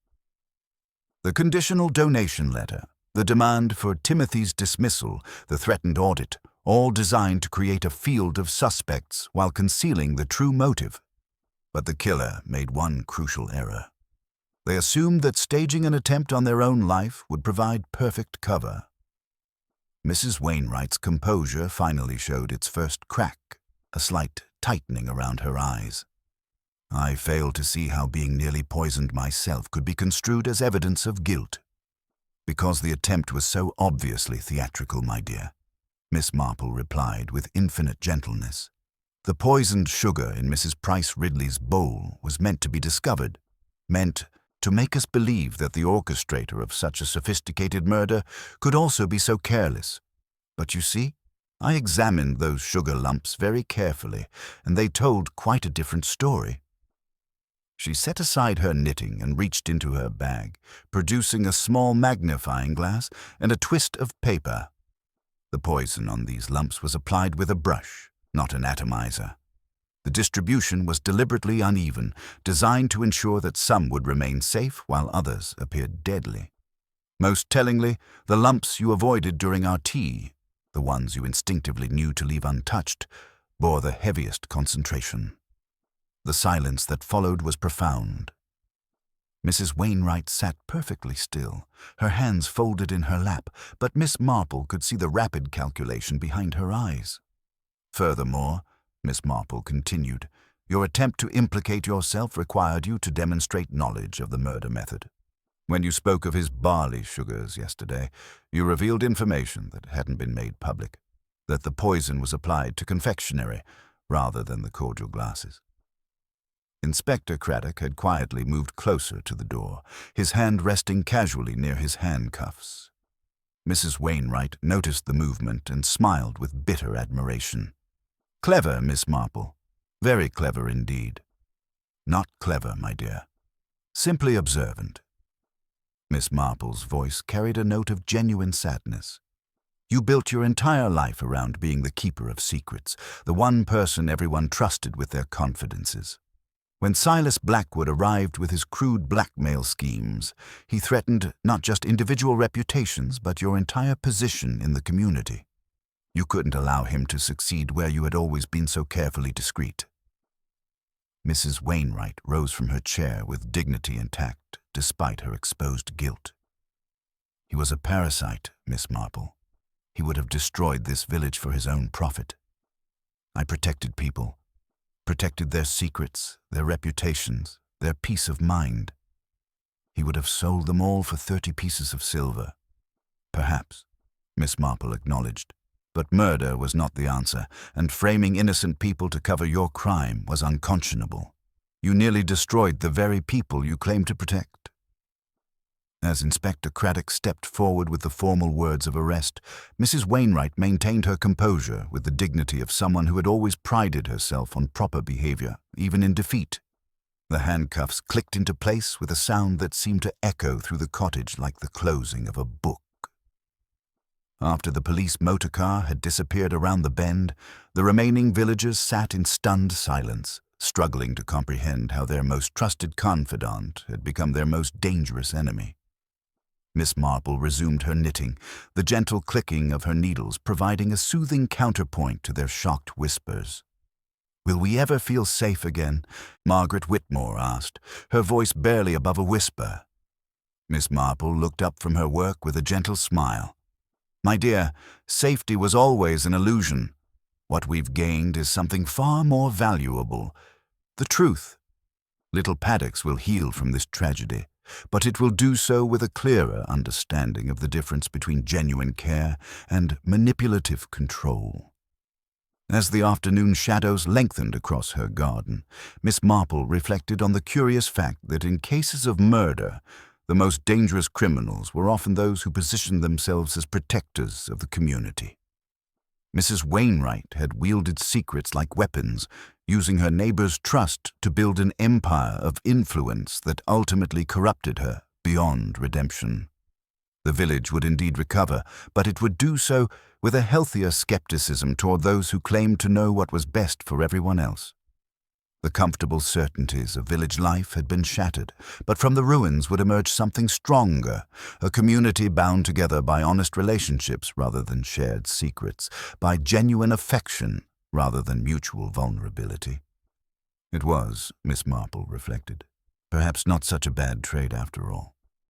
The conditional donation letter, the demand for Timothy's dismissal, the threatened audit, all designed to create a field of suspects while concealing the true motive. But the killer made one crucial error. They assumed that staging an attempt on their own life would provide perfect cover. Mrs. Wainwright's composure finally showed its first crack, a slight tightening around her eyes. I failed to see how being nearly poisoned myself could be construed as evidence of guilt. Because the attempt was so obviously theatrical, my dear, Miss Marple replied with infinite gentleness. The poisoned sugar in Mrs. Price Ridley's bowl was meant to be discovered, meant to make us believe that the orchestrator of such a sophisticated murder could also be so careless. But you see, I examined those sugar lumps very carefully, and they told quite a different story. She set aside her knitting and reached into her bag, producing a small magnifying glass and a twist of paper. The poison on these lumps was applied with a brush, not an atomizer. The distribution was deliberately uneven, designed to ensure that some would remain safe while others appeared deadly. Most tellingly, the lumps you avoided during our tea, the ones you instinctively knew to leave untouched, bore the heaviest concentration. The silence that followed was profound. Mrs. Wainwright sat perfectly still, her hands folded in her lap, but Miss Marple could see the rapid calculation behind her eyes. Furthermore, Miss Marple continued, your attempt to implicate yourself required you to demonstrate knowledge of the murder method. When you spoke of his barley sugars yesterday, you revealed information that hadn't been made public, that the poison was applied to confectionery rather than the cordial glasses. Inspector Craddock had quietly moved closer to the door, his hand resting casually near his handcuffs. Mrs. Wainwright noticed the movement and smiled with bitter admiration. Clever, Miss Marple. Very clever indeed. Not clever, my dear. Simply observant. Miss Marple's voice carried a note of genuine sadness. You built your entire life around being the keeper of secrets, the one person everyone trusted with their confidences. When Silas Blackwood arrived with his crude blackmail schemes, he threatened not just individual reputations, but your entire position in the community. You couldn't allow him to succeed where you had always been so carefully discreet. Mrs. Wainwright rose from her chair with dignity intact, despite her exposed guilt. "He was a parasite, Miss Marple. He would have destroyed this village for his own profit. I protected people, protected their secrets, their reputations, their peace of mind. He would have sold them all for 30 pieces of silver. Perhaps," Miss Marple acknowledged. "But murder was not the answer, and framing innocent people to cover your crime was unconscionable. You nearly destroyed the very people you claimed to protect." As Inspector Craddock stepped forward with the formal words of arrest, Mrs. Wainwright maintained her composure with the dignity of someone who had always prided herself on proper behavior, even in defeat. The handcuffs clicked into place with a sound that seemed to echo through the cottage like the closing of a book. After the police motor car had disappeared around the bend, the remaining villagers sat in stunned silence, struggling to comprehend how their most trusted confidant had become their most dangerous enemy. Miss Marple resumed her knitting, the gentle clicking of her needles providing a soothing counterpoint to their shocked whispers. "Will we ever feel safe again?" Margaret Whitmore asked, her voice barely above a whisper. Miss Marple looked up from her work with a gentle smile. "My dear, safety was always an illusion. What we've gained is something far more valuable. The truth. Little Paddocks will heal from this tragedy, but it will do so with a clearer understanding of the difference between genuine care and manipulative control." As the afternoon shadows lengthened across her garden, Miss Marple reflected on the curious fact that in cases of murder, the most dangerous criminals were often those who positioned themselves as protectors of the community. Mrs. Wainwright had wielded secrets like weapons, using her neighbors' trust to build an empire of influence that ultimately corrupted her beyond redemption. The village would indeed recover, but it would do so with a healthier skepticism toward those who claimed to know what was best for everyone else. The comfortable certainties of village life had been shattered, but from the ruins would emerge something stronger, a community bound together by honest relationships rather than shared secrets, by genuine affection rather than mutual vulnerability. It was, Miss Marple reflected, perhaps not such a bad trade after all.